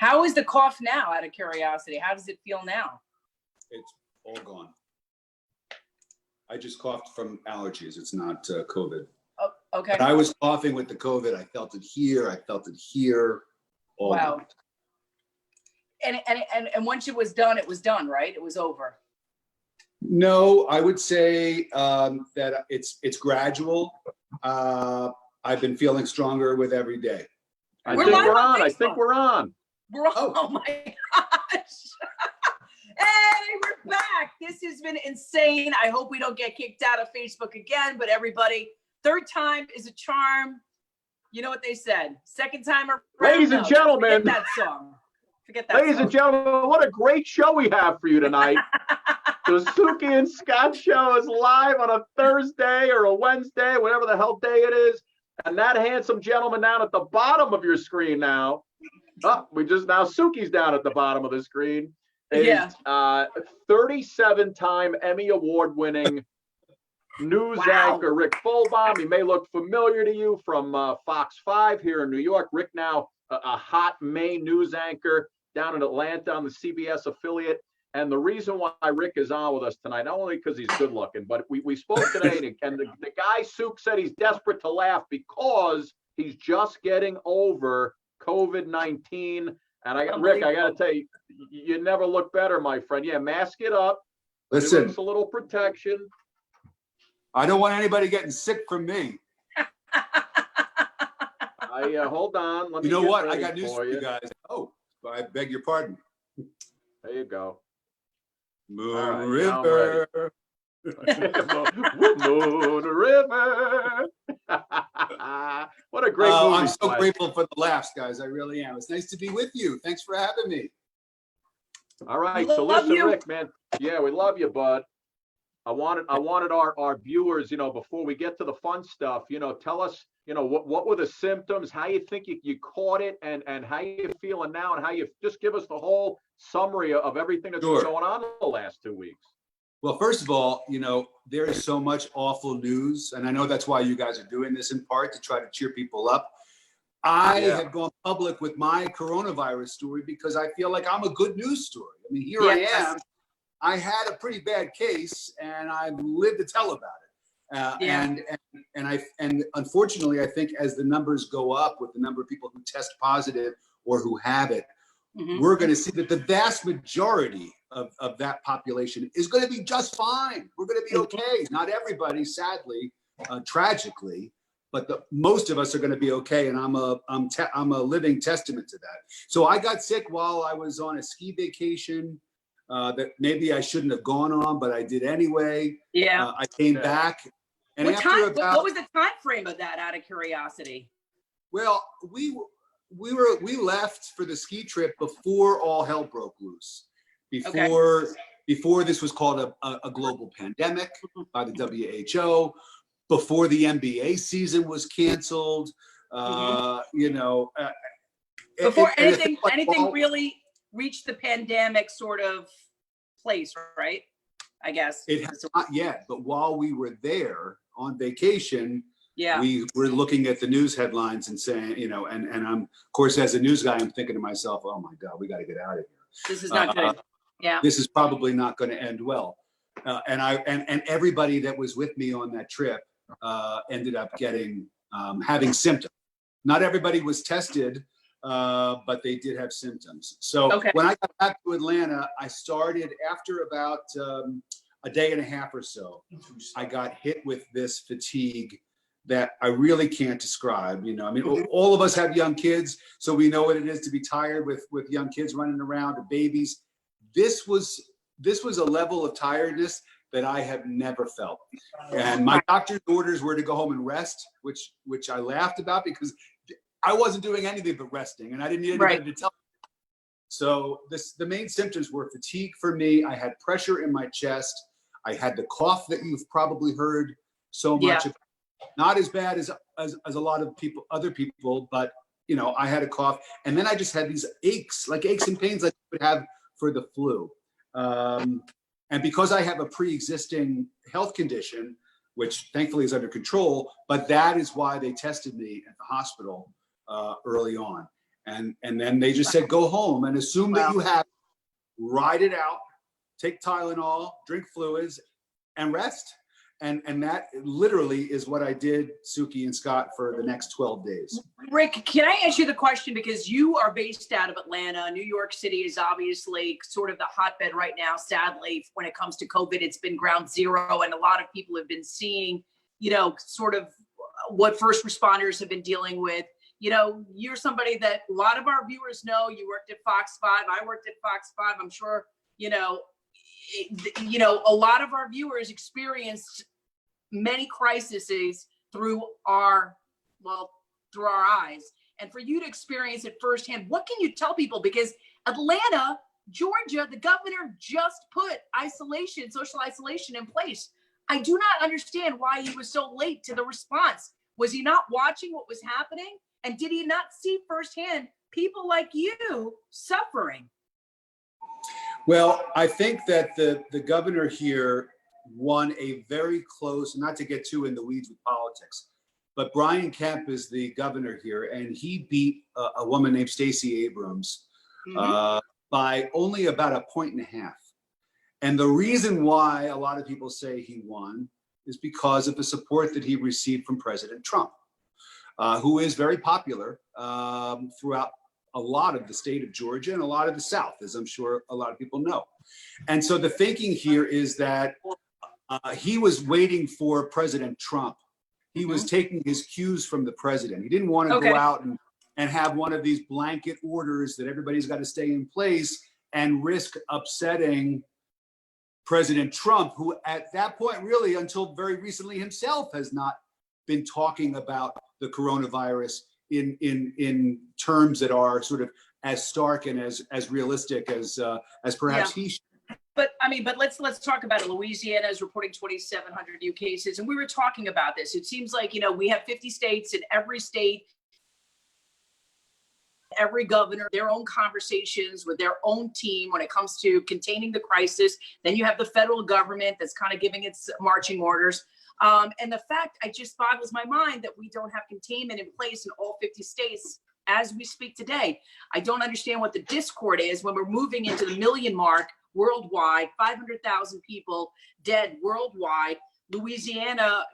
How is the cough now, out of curiosity? How does it feel now? It's all gone. I just coughed from allergies. It's not COVID. Oh, okay. But I was coughing with the COVID. I felt it here. I felt it here. Wow. And once it was done, right? It was over. No, I would say that it's gradual. I've been feeling stronger with every day. I think we're on. I think we're on. Oh my gosh. Hey, we're back. This has been insane. I hope we don't get kicked out of Facebook again, but everybody, third time is a charm. You know what they said. Second time around. Ladies and gentlemen. Forget that song. Forget that Ladies song. and gentlemen, what a great show we have for you tonight. The Suki and Scott Show is live on a Thursday or a Wednesday, whatever the hell day it is. And that handsome gentleman down at the bottom of your screen now, Suki's down at the bottom of the screen, is 37-time Emmy Award-winning news anchor Rick Folbaum. He may look familiar to you from Fox 5 here in New York. Rick now a hot Maine news anchor down in Atlanta on the CBS affiliate. And the reason why Rick is on with us tonight, not only because he's good looking, but we spoke today, and the guy Suk said he's desperate to laugh because he's just getting over COVID-19. And Rick, I got to tell you, you never look better, my friend. Yeah, mask it up. Listen, give us a little protection. I don't want anybody getting sick from me. Hold on. Let me you know what? I got news for you guys. Oh, I beg your pardon. There you go. Moon River. Moon River. What a great movie. I'm so grateful for the laughs, guys. I really am. It's nice to be with you. Thanks for having me. All right. So listen, Rick, man. Yeah, we love you, bud. I wanted our viewers, before we get to the fun stuff, tell us, what were the symptoms, how you think you caught it, and how you feeling now, and how you just give us the whole summary of everything that's been going on in the last 2 weeks. Well, first of all, there is so much awful news, and I know that's why you guys are doing this in part to try to cheer people up. I have gone public with my coronavirus story because I feel like I'm a good news story. I mean, here I am. I had a pretty bad case, and I've lived to tell about it. And unfortunately, I think as the numbers go up with the number of people who test positive or who have it, we're going to see that the vast majority of that population is going to be just fine. We're going to be okay. Not everybody, sadly, tragically, but most of us are going to be okay. And I'm a living testament to that. So I got sick while I was on a ski vacation. That maybe I shouldn't have gone on, but I did anyway. I came back, and what was the time frame of that, out of curiosity? Well, we left for the ski trip before all hell broke loose. Before this was called a global pandemic by the WHO. Before the NBA season was canceled. Before anything really reached the pandemic sort of place, right? I guess. It has not yet, but while we were there on vacation, we were looking at the news headlines and saying, and I'm, of course, as a news guy, I'm thinking to myself, oh my God, we got to get out of here. This is not good. This is probably not going to end well. And everybody that was with me on that trip ended up having symptoms. Not everybody was tested, but they did have symptoms. So when I got back to Atlanta, I started after about a day and a half or so, I got hit with this fatigue that I really can't describe. All of us have young kids, so we know what it is to be tired with young kids running around or babies. This was a level of tiredness that I have never felt. And my doctor's orders were to go home and rest, which I laughed about because I wasn't doing anything but resting, and I didn't need anybody to tell me. So the main symptoms were fatigue for me. I had pressure in my chest. I had the cough that you've probably heard so much about. Not as bad as a lot of other people, but I had a cough, and then I just had these aches and pains like you would have for the flu. And because I have a pre-existing health condition, which thankfully is under control, but that is why they tested me at the hospital early on. And then they just said, go home and assume that you have, ride it out, take Tylenol, drink fluids, and rest. And that literally is what I did, Suki and Scott, for the next 12 days. Rick, can I ask you the question? Because you are based out of Atlanta. New York City is obviously sort of the hotbed right now. Sadly, when it comes to COVID, it's been ground zero. And a lot of people have been seeing, you know, sort of what first responders have been dealing with. You know, you're somebody that a lot of our viewers know. You worked at Fox 5. I worked at Fox 5. I'm sure, you know, a lot of our viewers experienced many crises through our eyes. And for you to experience it firsthand, what can you tell people? Because Atlanta, Georgia, the governor just put social isolation in place. I do not understand why he was so late to the response. Was he not watching what was happening? And did he not see firsthand people like you suffering? Well, I think that the governor here won a very close, not to get too in the weeds with politics, but Brian Kemp is the governor here, and he beat a woman named Stacey Abrams by only about 1.5 points. And the reason why a lot of people say he won is because of the support that he received from President Trump, who is very popular throughout a lot of the state of Georgia and a lot of the South, as I'm sure a lot of people know. And so the thinking here is that he was waiting for President Trump. He was taking his cues from the president. He didn't want to go out and have one of these blanket orders that everybody's got to stay in place and risk upsetting President Trump, who at that point, really until very recently himself, has not been talking about the coronavirus in terms that are sort of as stark and as realistic as perhaps he should. But let's talk about it. Louisiana is reporting 2,700 new cases. And we were talking about this. It seems like, we have 50 states, and every state, every governor, their own conversations with their own team when it comes to containing the crisis. Then you have the federal government that's kind of giving its marching orders. And the fact, it just boggles my mind that we don't have containment in place in all 50 states as we speak today. I don't understand what the discord is when we're moving into the million mark worldwide, 500,000 people dead worldwide. Louisiana,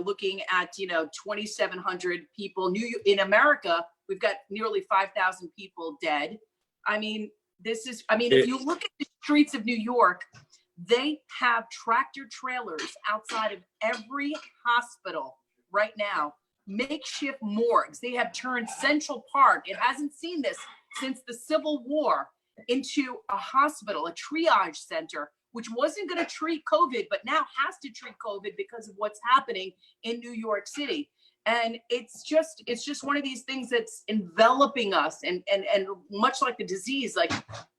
looking at, 2,700 people. In America, we've got nearly 5,000 people dead. If you look at the streets of New York, they have tractor trailers outside of every hospital right now, makeshift morgues. They have turned Central Park, it hasn't seen this since the Civil War, into a hospital, a triage center, which wasn't going to treat COVID, but now has to treat COVID because of what's happening in New York City. And it's just one of these things that's enveloping us and much like the disease, like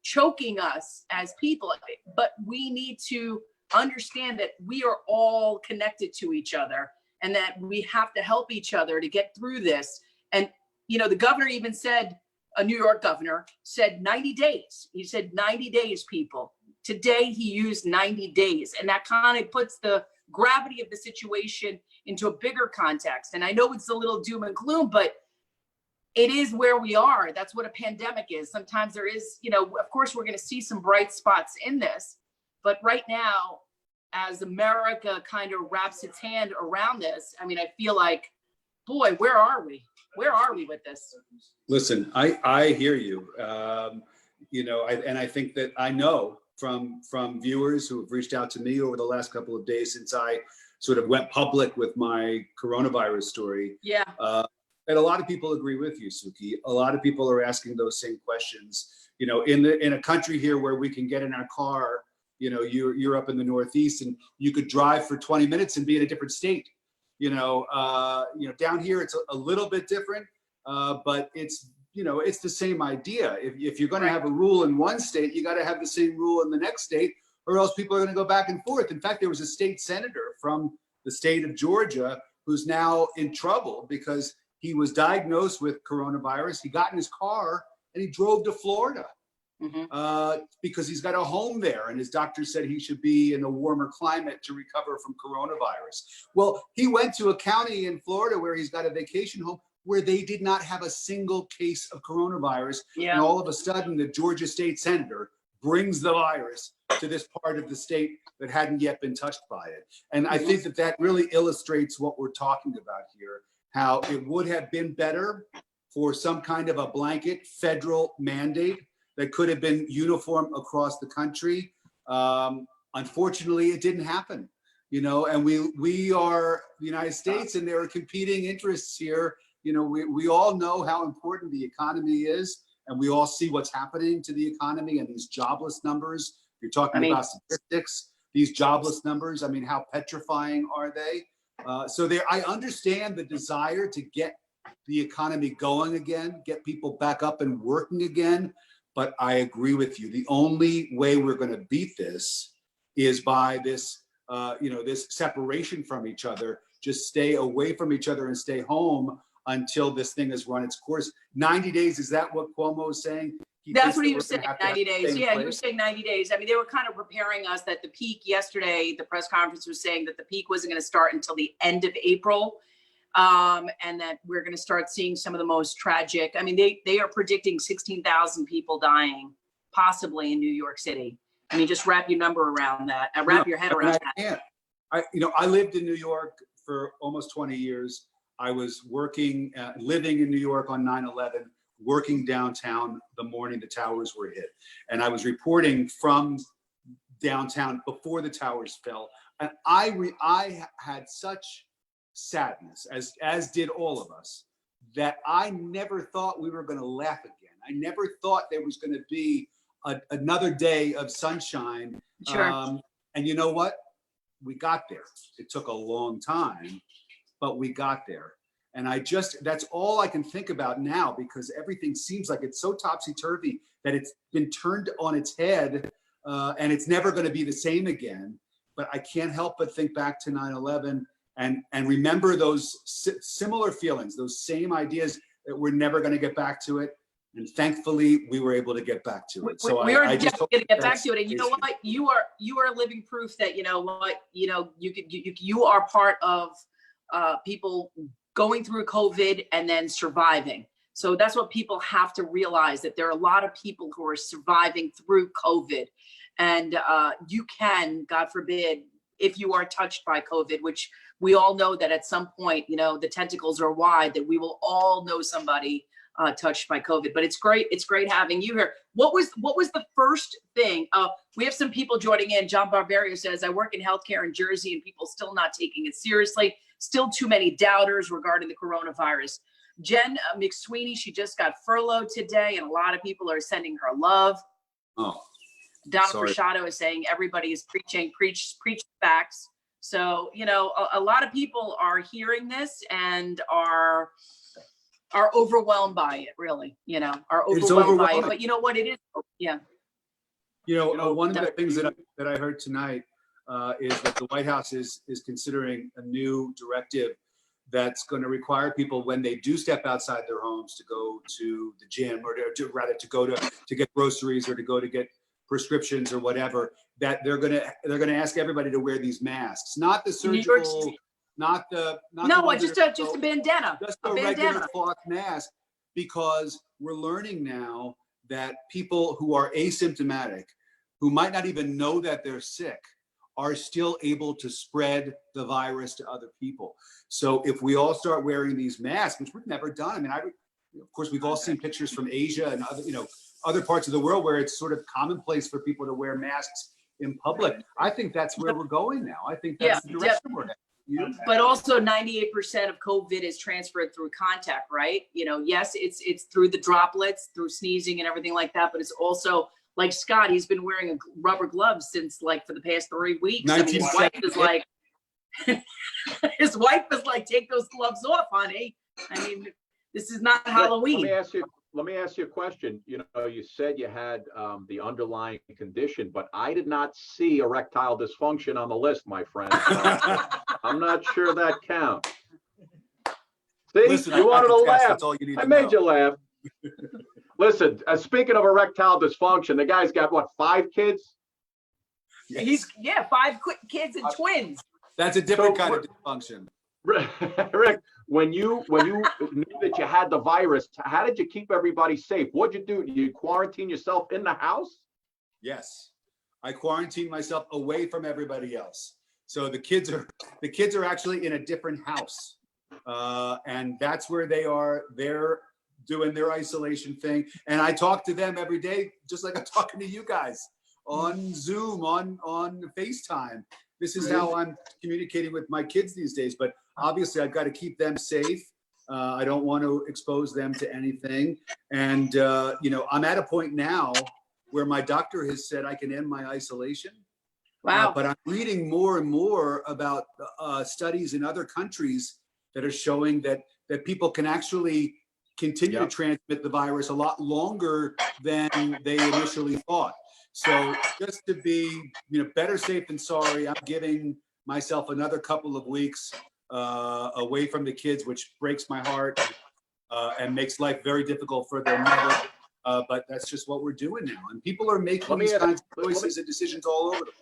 choking us as people. But we need to understand that we are all connected to each other and that we have to help each other to get through this. And, the governor even said, a New York governor said 90 days. He said 90 days, people. Today, he used 90 days. And that kind of puts the gravity of the situation into a bigger context. And I know it's a little doom and gloom, but it is where we are. That's what a pandemic is. Sometimes there is, of course, we're going to see some bright spots in this. But right now, as America kind of wraps its hand around this, I feel like, boy, where are we? Where are we with this? Listen, I hear you. I think that I know from viewers who have reached out to me over the last couple of days since I sort of went public with my coronavirus story. Yeah. And a lot of people agree with you, Suki. A lot of people are asking those same questions. In a country here where we can get in our car, you're up in the Northeast and you could drive for 20 minutes and be in a different state. Down here it's a little bit different, but it's the same idea. If you're going to have a rule in one state, you got to have the same rule in the next state, or else people are going to go back and forth. In fact, there was a state senator from the state of Georgia who's now in trouble because he was diagnosed with coronavirus. He got in his car and he drove to Florida because he's got a home there. And his doctor said he should be in a warmer climate to recover from coronavirus. Well, he went to a county in Florida where he's got a vacation home where they did not have a single case of coronavirus. Yeah. And all of a sudden, the Georgia state senator brings the virus to this part of the state that hadn't yet been touched by it. And I think that that really illustrates what we're talking about here, how it would have been better for some kind of a blanket federal mandate that could have been uniform across the country. Unfortunately, it didn't happen, you know, and we are the United States, and there are competing interests here. You know, we all know how important the economy is, and we all see what's happening to the economy and these jobless numbers. You're talking about statistics, these jobless numbers. I mean, how petrifying are they? So I understand the desire to get the economy going again, get people back up and working again. But I agree with you. The only way we're going to beat this is by this, this separation from each other. Just stay away from each other and stay home until this thing has run its course. 90 days, is that what Cuomo is saying? That's what he was saying, 90 days. Yeah, he was saying 90 days. I mean, they were kind of preparing us that the peak yesterday, the press conference was saying that the peak wasn't going to start until the end of April. And that we're going to start seeing some of the most tragic. I mean, they are predicting 16,000 people dying, possibly in New York City. I mean, just wrap your number around that. Wrap your head around that. I lived in New York for almost 20 years. I was living in New York on 9/11, working downtown the morning the towers were hit. And I was reporting from downtown before the towers fell. And I had such sadness, as did all of us, that I never thought we were going to laugh again. I never thought there was going to be another day of sunshine. Sure. And you know what? We got there. It took a long time, but we got there. And that's all I can think about now, because everything seems like it's so topsy-turvy that it's been turned on its head, and it's never going to be the same again. But I can't help but think back to 9/11 and remember those similar feelings, those same ideas that we're never going to get back to it. And thankfully, we were able to get back to it. So we are I just going to get back to it. And you know what? You are living proof that, you are part of people going through COVID and then surviving. So that's what people have to realize, that there are a lot of people who are surviving through COVID. And you can, God forbid, if you are touched by COVID, which we all know that at some point, the tentacles are wide, that we will all know somebody touched by COVID. But it's great. It's great having you here. What was the first thing? We have some people joining in. John Barbario says, I work in healthcare in Jersey and people still not taking it seriously. Still too many doubters regarding the coronavirus. Jen McSweeney, she just got furloughed today, and a lot of people are sending her love. Oh, Donna Frasciato is saying everybody is preach facts. So, a lot of people are hearing this and are overwhelmed by it, really, are overwhelmed by it. But you know what it is? Yeah. One of the things that I heard tonight is that the White House is considering a new directive that's going to require people, when they do step outside their homes, to go to the gym, or to go to get groceries, or to go to get prescriptions or whatever, that they're going to ask everybody to wear these masks, not the surgical, just a bandana, just a regular cloth mask, because we're learning now that people who are asymptomatic, who might not even know that they're sick, are still able to spread the virus to other people. So if we all start wearing these masks, which we've never done, I mean, of course, we've all seen pictures from Asia and other parts of the world where it's sort of commonplace for people to wear masks in public. I think that's where we're going now. I think that's the direction we're heading. Yeah. But also 98% of COVID is transferred through contact, right? Yes, it's through the droplets, through sneezing and everything like that, but it's also, like Scott, he's been wearing rubber gloves since for the past 3 weeks. I mean, his wife is like, take those gloves off, honey. I mean, this is not Halloween. Let me ask you a question. You said you had the underlying condition, but I did not see erectile dysfunction on the list, my friend. I'm not sure that counts. See, listen, you wanted to laugh. That's all you need I made you laugh. Listen, speaking of erectile dysfunction, the guy's got 5 kids? He's 5 kids and twins. That's a different kind of dysfunction. Rick, when you knew that you had the virus, how did you keep everybody safe? What'd you do? Did you quarantine yourself in the house? Yes, I quarantined myself away from everybody else. So the kids are actually in a different house, and that's where they are. They're doing their isolation thing, and I talk to them every day, just like I'm talking to you guys on Zoom, on FaceTime. This is how I'm communicating with my kids these days. But obviously, I've got to keep them safe. I don't want to expose them to anything, and you know, I'm at a point now where my doctor has said I can end my isolation. Wow. But I'm reading more and more about studies in other countries that are showing that people can actually continue to transmit the virus a lot longer than they initially thought. So just to be, you know, better safe than sorry, I'm giving myself another couple of weeks away from the kids, which breaks my heart and makes life very difficult for their mother. But that's just what we're doing now. And people are making these kinds of choices and decisions all over the place.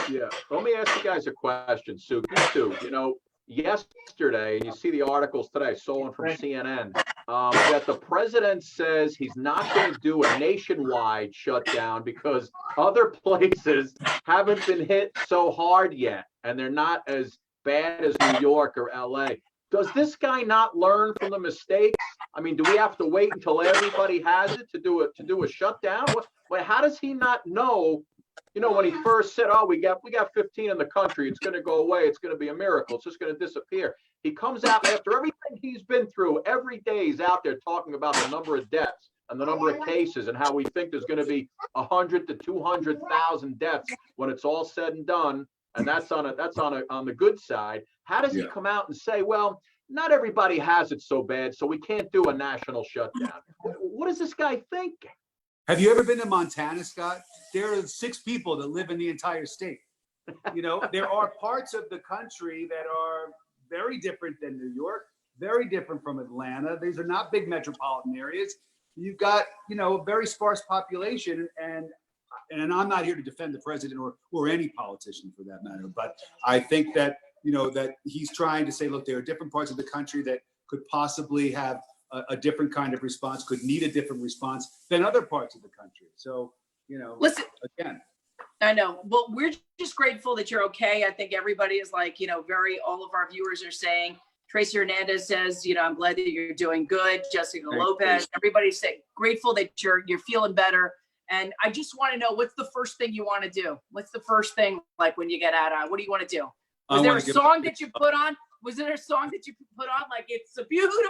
Yeah. Let me ask you guys a question, Suki. You know, yesterday, and you see the articles today, I saw one from CNN, that the president says he's not going to do a nationwide shutdown because other places haven't been hit so hard yet, and they're not as bad as New York or LA. Does this guy not learn from the mistakes? I mean, do we have to wait until everybody has it to do a shutdown? How does he not know? You know, when he first said, "Oh, we got 15 in the country. It's going to go away. It's going to be a miracle. It's just going to disappear." He comes out after everything he's been through. Every day he's out there talking about the number of deaths and the number of cases and how we think there's going to be 100 to 200,000 deaths when it's all said and done. And that's on the good side. How does he come out and say, "Well, not everybody has it so bad, so we can't do a national shutdown"? What does this guy think? Have you ever been to Montana, Scott? There are 6 people that live in the entire state. You know, there are parts of the country that are very different than New York, very different from Atlanta. These are not big metropolitan areas. You've got, you know, a very sparse population, and I'm not here to defend the president or any politician for that matter, but I think that, you know, that he's trying to say, look, there are different parts of the country that could possibly have a different kind of response, could need a different response than other parts of the country. So, you know, listen, again. I know. Well, we're just grateful that you're okay. I think everybody is like, you know, all of our viewers are saying, Tracy Hernandez says, you know, I'm glad that you're doing good. Jessica Lopez, everybody's saying grateful that you're feeling better. And I just want to know, what's the first thing you want to do? What's the first thing, like when you get out of, what do you want to do? Was there a song that you put on? Was there a song that you put on, like "It's a Beautiful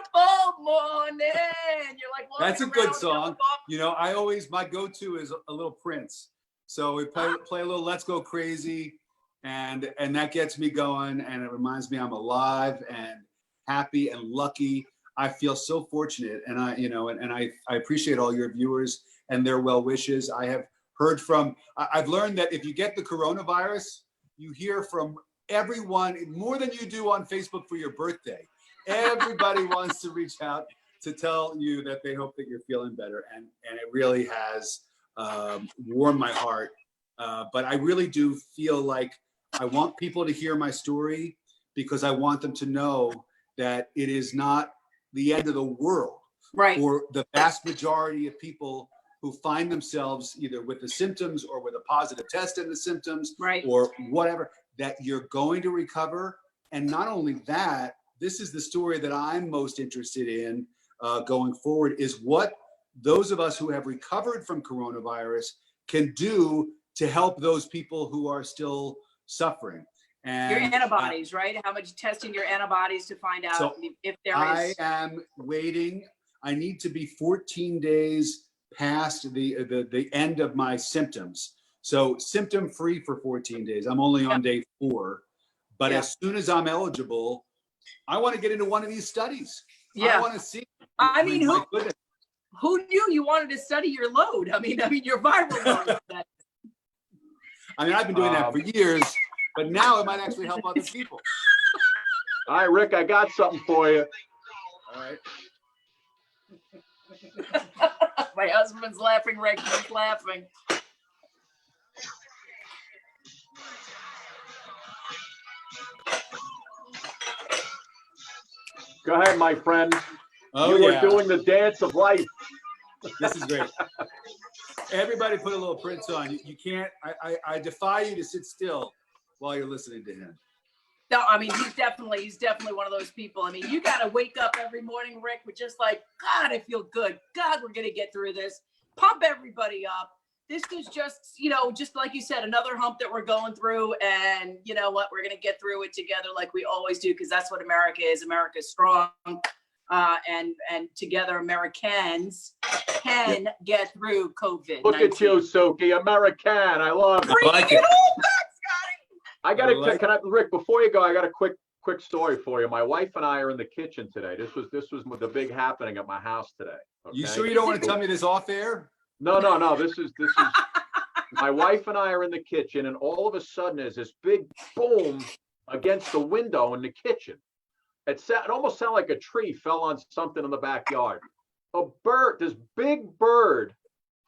Morning"? You're like, that's a good song. You know, my go-to is a little Prince. So we play a little "Let's Go Crazy," and that gets me going, and it reminds me I'm alive and happy and lucky. I feel so fortunate, and I appreciate all your viewers and their well wishes. I have heard I've learned that if you get the coronavirus, you hear from everyone more than you do on Facebook for your birthday. Everybody wants to reach out to tell you that they hope that you're feeling better, and it really has warmed my heart. But I really do feel like I want people to hear my story, because I want them to know that it is not the end of the world. Right. For the vast majority of people who find themselves either with the symptoms or with a positive test in the symptoms, right, or whatever, that you're going to recover. And not only that, this is the story that I'm most interested in going forward, is what those of us who have recovered from coronavirus can do to help those people who are still suffering. And your antibodies, right? How much testing your antibodies to find out if there is. I am waiting. I need to be 14 days past the end of my symptoms. So symptom free for 14 days. I'm only on day 4, but as soon as I'm eligible, I want to get into one of these studies. I want to see. I mean, who knew you wanted to study your load? I mean, your viral load. I mean, I've been doing that for years, but now it might actually help other people. All right, Rick, I got something for you. All right. My husband's laughing, Rick. He's laughing. Go ahead, my friend. Oh, You yeah. are doing the dance of life. This is great. Everybody put a little Prince on. You can't, I defy you to sit still while you're listening to him. No, I mean, he's definitely one of those people. I mean, you got to wake up every morning, Rick, with just like, God, I feel good. God, we're going to get through this. Pump everybody up. This is just, just like you said, another hump that we're going through. And you know what? We're going to get through it together like we always do, because that's what America is. America's strong. And together Americans can get through COVID-19. Look at you, Suki, American. I love it. Bring like it it. all back, Scotty. Can I, Rick, before you go, I got a quick story for you. My wife and I are in the kitchen today. This was the big happening at my house today. Okay? You sure you don't want to tell me this off air? No. This is my wife and I are in the kitchen, and all of a sudden there's this big boom against the window in the kitchen. It almost sounded like a tree fell on something in the backyard. This big bird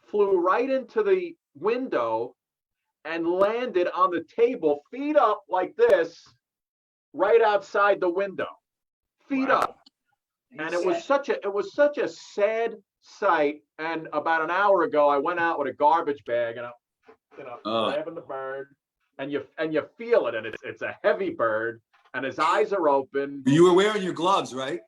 flew right into the window and landed on the table, feet up like this, right outside the window, feet up. And it was such a sad sight. And about an hour ago, I went out with a garbage bag and I'm grabbing the bird, and you feel it, and it's a heavy bird, and his eyes are open. You were wearing your gloves, right?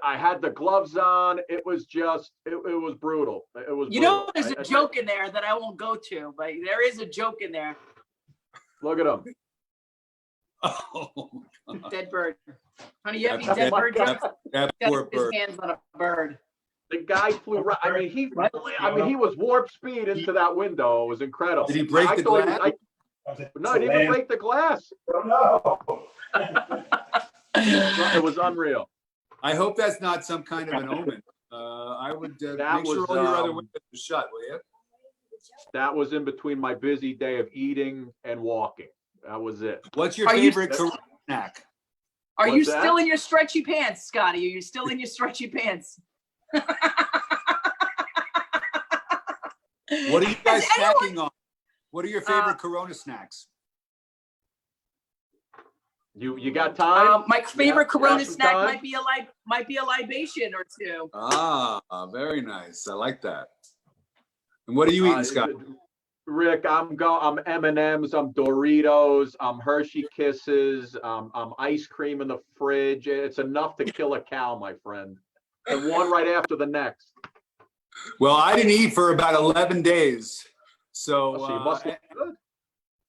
I had the gloves on. It was just, it was brutal. It was. Brutal. There's a joke in there that I won't go to, but there is a joke in there. Look at him. Oh, Dead bird. Honey, you have any That- dead bird jokes? that Got poor his bird. hands on a bird. The guy flew right. I mean, he was warp speed into that window. It was incredible. Did he break the glass? No, he didn't even break the glass. No. It was unreal. I hope that's not some kind of an omen. I would That make sure was, all your other windows are shut, will you? That was in between my busy day of eating and walking. That was it. What's your Are you- favorite Corona snack? Are you What's that? still in your stretchy pants, Scotty? Are you still in your stretchy pants? What are you guys Has anyone- snacking on? What are your favorite Corona snacks? You got time? My favorite Yeah, Corona some snack time? might be a libation or two. Ah, very nice. I like that. And what are you eating, Scott? Rick, I'm M&Ms, I'm Doritos, I'm Hershey Kisses, I'm ice cream in the fridge. It's enough to kill a cow, my friend. And one right after the next. Well, I didn't eat for about 11 days. So, So you must look good.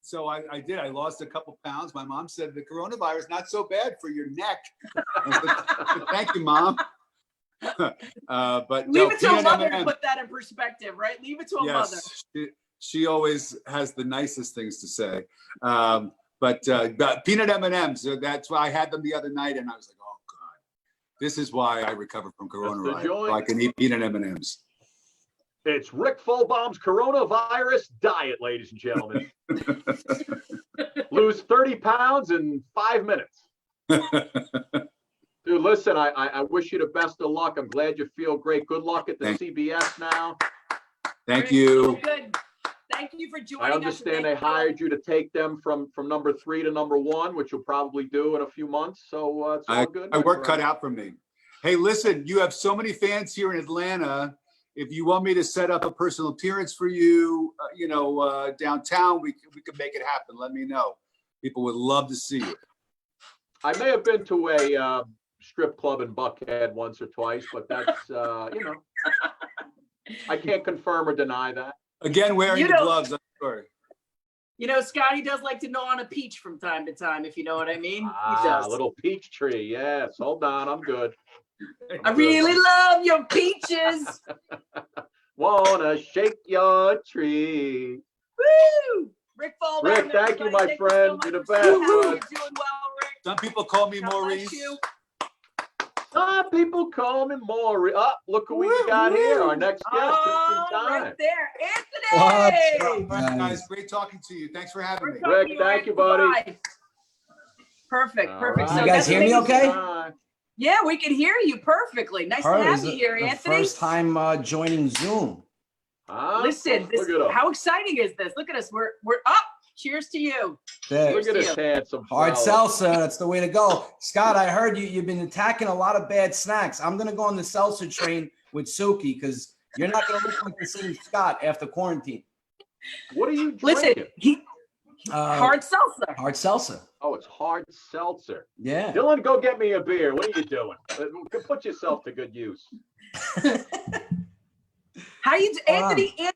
so I did. I lost a couple pounds. My mom said the coronavirus not so bad for your neck. I said, thank you, Mom. But Leave it to a peanut mother to M&Ms. put that in perspective, right? Leave it to a mother. Yes, she always has the nicest things to say. But peanut M&Ms, that's why I had them the other night, and I was like, oh God, this is why I recovered from coronavirus. So I can eat peanut M&Ms. It's Rick Folbaum's coronavirus diet, ladies and gentlemen. Lose 30 pounds in 5 minutes. Dude, listen, I wish you the best of luck. I'm glad you feel great. Good luck at the CBS now. Thank So you. good. Thank you for joining I us. understand they hired you to take them from number 3 to number 1, which you'll probably do in a few months. So it's all good. My work cut out for me. Hey, listen, you have so many fans here in Atlanta. If you want me to set up a personal appearance for you, downtown, we can make it happen. Let me know. People would love to see you. I may have been to a strip club in Buckhead once or twice, but that's, I can't confirm or deny that. Again, wearing You the don't- gloves, I'm sorry. Scotty does like to gnaw on a peach from time to time, if you know what I mean. He Ah, does. little peach tree. Yes. Hold on. I'm good. I really love your peaches. Wanna shake your tree. Woo! Rick Folbaum. Rick, thank you, everybody. my Thank you so friend. much You're the for best, coming out. bud. You're doing well, Rick. Some people call me God bless Maurice. you. Some people call me Maury. Oh, look who we got here. Our next guest. Just Oh, in time. right there. Anthony. All right, guys, great talking to you. Thanks for having me. Rick, thank you, buddy. Bye. Perfect. All Perfect. right. So You guys that's hear me amazing. okay? Bye. Yeah, we can hear you perfectly. Nice to All right, have this you is here, the Anthony. first time joining Zoom. Huh? Listen, Look at him. how exciting is this? Look at us. We're up. Cheers to you. There. Look at his handsome Hard fellow. seltzer, that's the way to go. Scott, I heard you've been attacking a lot of bad snacks. I'm gonna go on the seltzer train with Suki because you're not gonna look like the same Scott after quarantine. What are you Listen, drinking? hard seltzer. Hard seltzer. Oh, it's hard seltzer. Yeah. Dylan, go get me a beer. What are you doing? Put yourself to good use. How you, Anthony? Wow.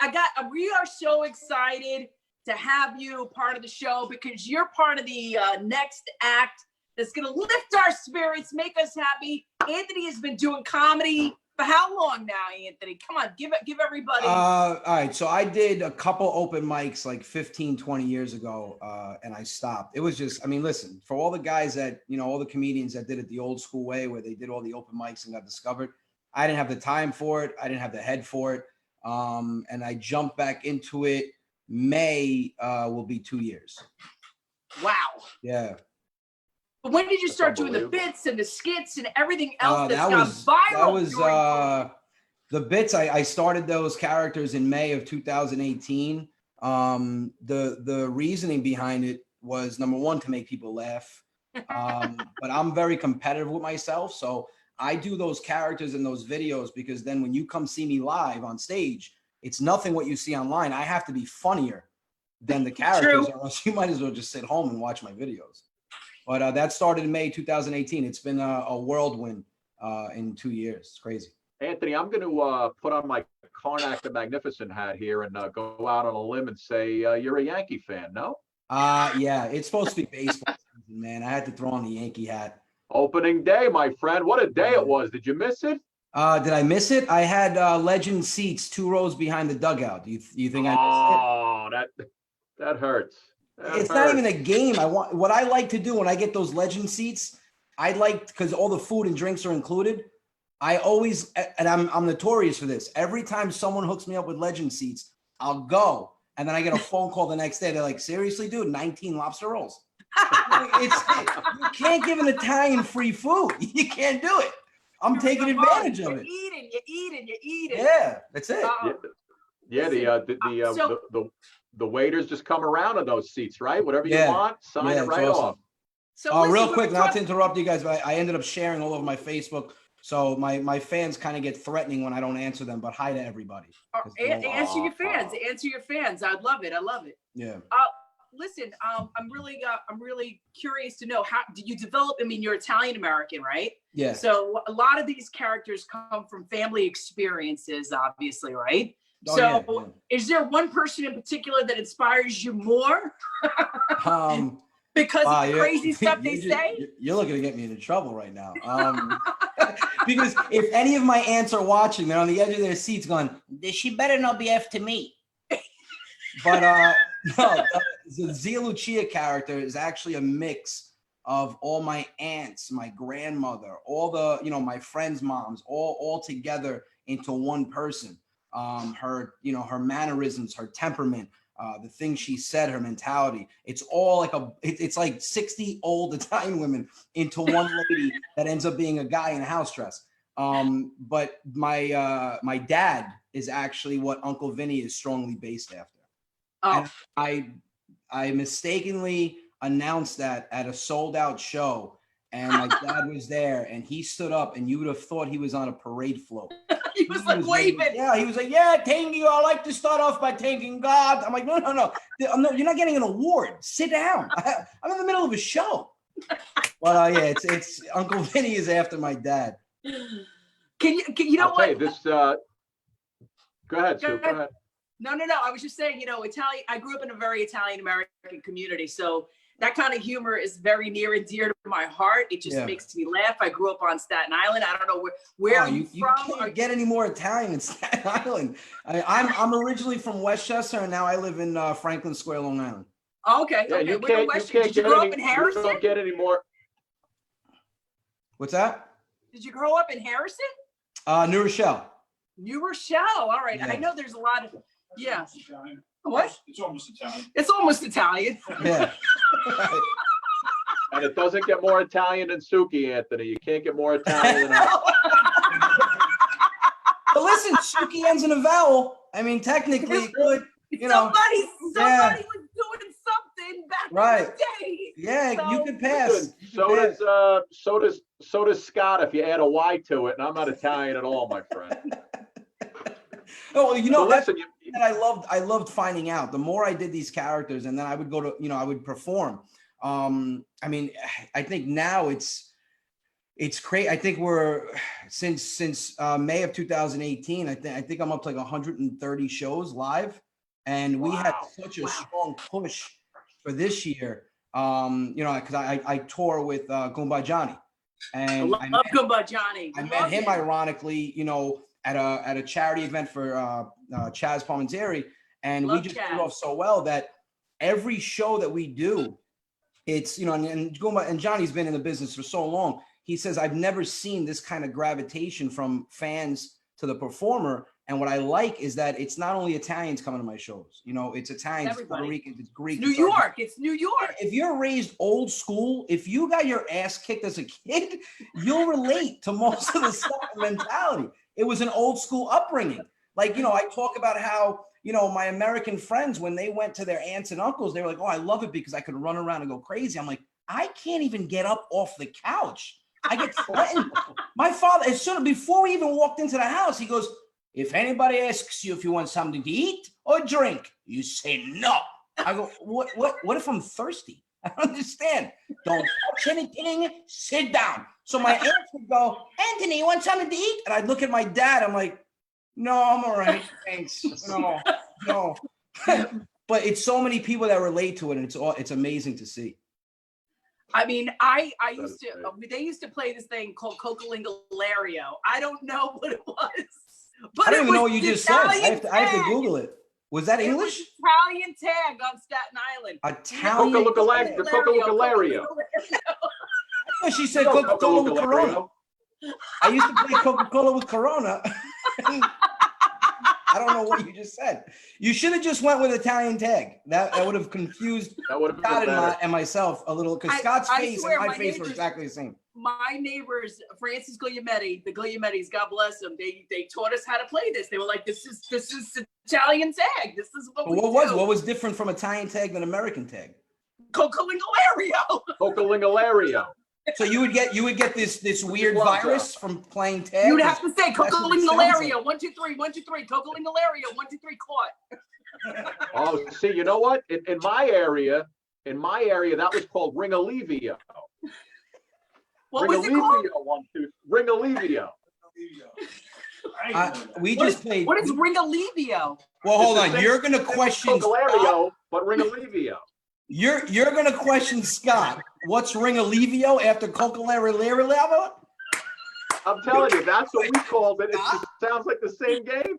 Anthony, we are so excited to have you part of the show because you're part of the next act that's going to lift our spirits, make us happy. Anthony has been doing comedy for how long now, Anthony? Come on, give everybody. All right, so I did a couple open mics like 15, 20 years ago, and I stopped. It was just, I mean, listen, for all the guys that, all the comedians that did it the old school way where they did all the open mics and got discovered, I didn't have the time for it. I didn't have the head for it. And I jumped back into it. May will be 2 years. Wow. Yeah. But when did you That's start doing the unbelievable. bits and the skits and everything else That got viral? That was during COVID? the bits. I started those characters in May of 2018. The reasoning behind it was number one, to make people laugh. But I'm very competitive with myself. So I do those characters in those videos because then when you come see me live on stage, it's nothing what you see online. I have to be funnier than the characters, or else you might as well just sit home and watch my videos. But that started in May 2018. It's been a whirlwind in 2 years. It's crazy. Anthony, I'm going to put on my Karnak the Magnificent hat here and go out on a limb and say you're a Yankee fan, no? Yeah, it's supposed to be baseball season, man. I had to throw on the Yankee hat. Opening day, my friend. What a day it was. Did you miss it? Did I miss it? I had legend seats 2 rows behind the dugout. Do you think I missed it? Oh, that hurts. It's not even a game. What I like to do when I get those legend seats, I like, because all the food and drinks are included. I always, and I'm notorious for this. Every time someone hooks me up with legend seats, I'll go. And then I get a phone call the next day. They're like, seriously, dude, 19 lobster rolls. You can't give an Italian free food. You can't do it. I'm taking advantage of it. You're eating. Yeah, that's it. The waiters just come around on those seats, right? Whatever you Yeah. want, sign Yeah, it it's right awesome. off. So Real listen, quick, not to interrupt you guys, but I ended up sharing all over my Facebook. So my fans kind of get threatening when I don't answer them, but hi to everybody. answer your fans. Answer your fans. I love it. Yeah. Listen, I'm really curious to know, how did you develop? I mean, you're Italian American, right? Yeah. So a lot of these characters come from family experiences, obviously, right? Oh, So yeah. is there one person in particular that inspires you more because Wow, of the crazy stuff they say? You're looking to get me into trouble right now. Because if any of my aunts are watching, they're on the edge of their seats going, she better not be after me. But no, the Zia Lucia character is actually a mix of all my aunts, my grandmother, all the, my friends' moms, all together into one person. Her mannerisms, her temperament, the things she said, her mentality. It's all like it's like 60 old Italian women into one lady that ends up being a guy in a house dress. But my dad is actually what Uncle Vinny is strongly based after. Oh. And I mistakenly announced that at a sold out show, and my dad was there, and he stood up, and you would have thought he was on a parade float. He was like waving. Yeah, he was like, yeah, thank you. I like to start off by thanking God. I'm like, no. No, you're not getting an award. Sit down. I'm in the middle of a show. But yeah, it's Uncle Vinny is after my dad. Can you know I'll what? tell you this. Go ahead, Sue. Go ahead. No. I was just saying, Italian. I grew up in a very Italian American community, so that kind of humor is very near and dear to my heart. It just makes me laugh. I grew up on Staten Island. I don't know where you from. You can't get any more Italian in Staten Island. I'm originally from Westchester, and now I live in Franklin Square, Long Island. Okay. Yeah, okay. you can't Did you grow up in Harrison? You don't get any more. What's that? Did you grow up in Harrison? New Rochelle. New Rochelle. All right. Yeah. I know there's a lot of Italian. What? It's almost Italian. It's almost Italian. Yeah. And it doesn't get more Italian than Suki, Anthony. You can't get more Italian than us. But listen, Suki ends in a vowel. I mean, technically, it could, Somebody was doing Right. Day. Yeah, you So- could pass. Listen, You could pass. so does Scott if you add a Y to it, and I'm not Italian at all, my friend. Oh, well, you know, So that's listen, that I loved finding out. The more I did these characters, and then I would go to, I would perform. I mean, I think now it's crazy. I think we're since May of 2018. I think I'm up to like 130 shows live, and we had such a strong push for this year. Because I tour with Goomba Johnny, and I love Goomba Johnny. I met him ironically, at a charity event for Chaz Palminteri, and Love we just Chaz. hit off so well that every show that we do, it's and Goomba and Johnny's been in the business for so long. He says, I've never seen this kind of gravitation from fans to the performer. And what I like is that it's not only Italians coming to my shows. It's Italians, it's Puerto Ricans, it's Greek. New York. It's New York. If you're raised old school, if you got your ass kicked as a kid, you'll relate to most of the stuff and mentality. It was an old school upbringing. Like, I talk about how, my American friends, when they went to their aunts and uncles, they were like, oh, I love it because I could run around and go crazy. I'm like, I can't even get up off the couch. I get threatened. My father, before we even walked into the house, he goes, if anybody asks you if you want something to eat or drink, you say no. I go, what if I'm thirsty? I don't understand. Don't touch anything. Sit down. So my aunt would go, Anthony, you want something to eat? And I'd look at my dad. I'm like, no, I'm all right. Thanks. No. But it's so many people that relate to it, and it's amazing to see. I mean, they used to play this thing called Cocolingalario. I don't know what it was. But I don't even know what you just said. I Italian have to Google it. Was that English? It was Italian tag on Staten Island. Italian. Coca-Cola. She said Coca-Cola with Corona. I used to play Coca-Cola with Corona. I don't know what you just said. You should have just went with Italian tag. That would have confused Scott and myself a little, because Scott's face and my face were exactly the same. My neighbors, Francis Guglielmetti, the Guglielmettis, God bless them. They taught us how to play this. They were like, this is Italian tag. This is what we do. What was different from Italian tag than American tag? Cocolingalario. Coca-Cola. So you would get this weird virus from playing tag. You'd have to say Cocolingalario. 1, 2, 3, 1, 2, 3. Cocolingalario. 1, 2, 3. Caught. Oh, see, you know what? In my area, that was called Ringalivio. What was it called? 1, 2, Ringalivio. We just played. What is Ringalivio? Well, hold on. You're gonna question Coca-Cola, but Ringalivio. You're gonna question Scott. What's Ringalivio after Coca-Cola? I'm telling you, that's what we called it. It just sounds like the same game.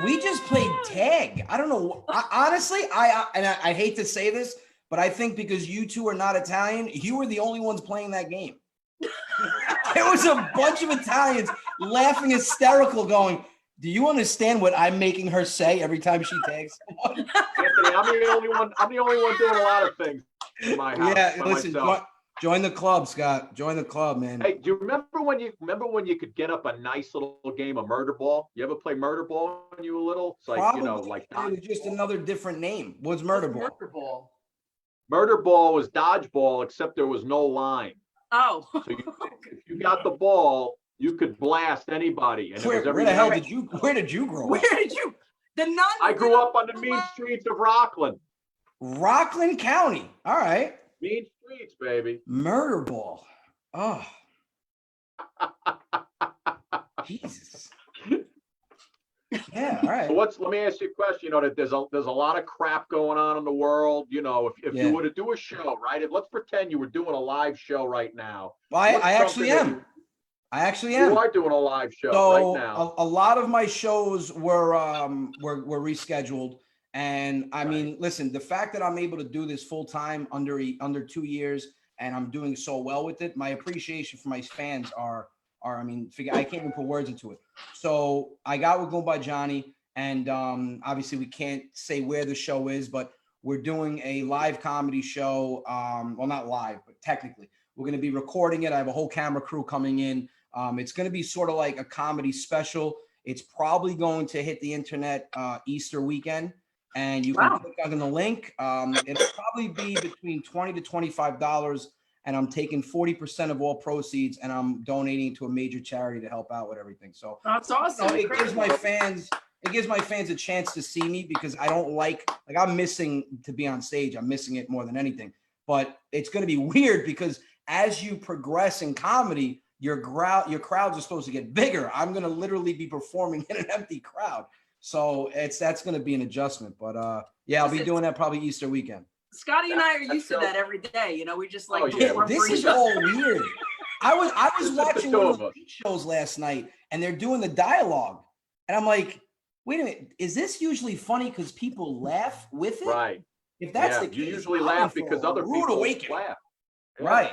We just played tag. I don't know. Honestly, I hate to say this, but I think because you two are not Italian, you were the only ones playing that game. There was a bunch of Italians laughing hysterical, going, do you understand what I'm making her say every time she tags someone? Anthony, I'm the only one doing a lot of things in my house. Yeah, listen, join the club, Scott. Join the club, man. Hey, do you remember when you could get up a nice little game of murder ball? You ever play murder ball when you were little? It's like, Probably, like it was just another different name. What's murder ball? Murder ball. Murder ball was dodgeball, except there was no line. Oh. So if you got the ball, you could blast anybody. And Where the hell did you grow up? Where did you? The nuns. I grew up on the mean streets of Rockland. Rockland County. All right. Mean streets, baby. Murder ball. Oh. Jesus. Yeah, all right. So let me ask you a question. That there's a lot of crap going on in the world. If you were to do a show, right? Let's pretend you were doing a live show right now. Well, I actually am. You are doing a live show right now. A lot of my shows were rescheduled. And I mean, listen, the fact that I'm able to do this full time under 2 years and I'm doing so well with it, my appreciation for my fans are I mean, I can't even put words into it. So I got with Goomba Johnny, and obviously we can't say where the show is, but we're doing a live comedy show. Well, not live, but technically we're going to be recording it. I have a whole camera crew coming in. It's going to be sort of like a comedy special. It's probably going to hit the internet Easter weekend. and you can click on the link. It'll probably be between $20 to $25, and I'm taking 40% of all proceeds, and I'm donating to a major charity to help out with everything. So That's awesome. it gives my fans a chance to see me, because I don't like I'm missing to be on stage. I'm missing it more than anything. But it's going to be weird because as you progress in comedy, your crowds are supposed to get bigger. I'm going to literally be performing in an empty crowd. So that's going to be an adjustment. But I'll be doing that probably Easter weekend. Scotty and I are used to that every day. You know, we just like this is all weird. I was watching one of the shows last night, and they're doing the dialogue, and I'm like, wait a minute, is this usually funny because people laugh with it? Right. If that's the case, you usually laugh because other people laugh. Yeah. Right.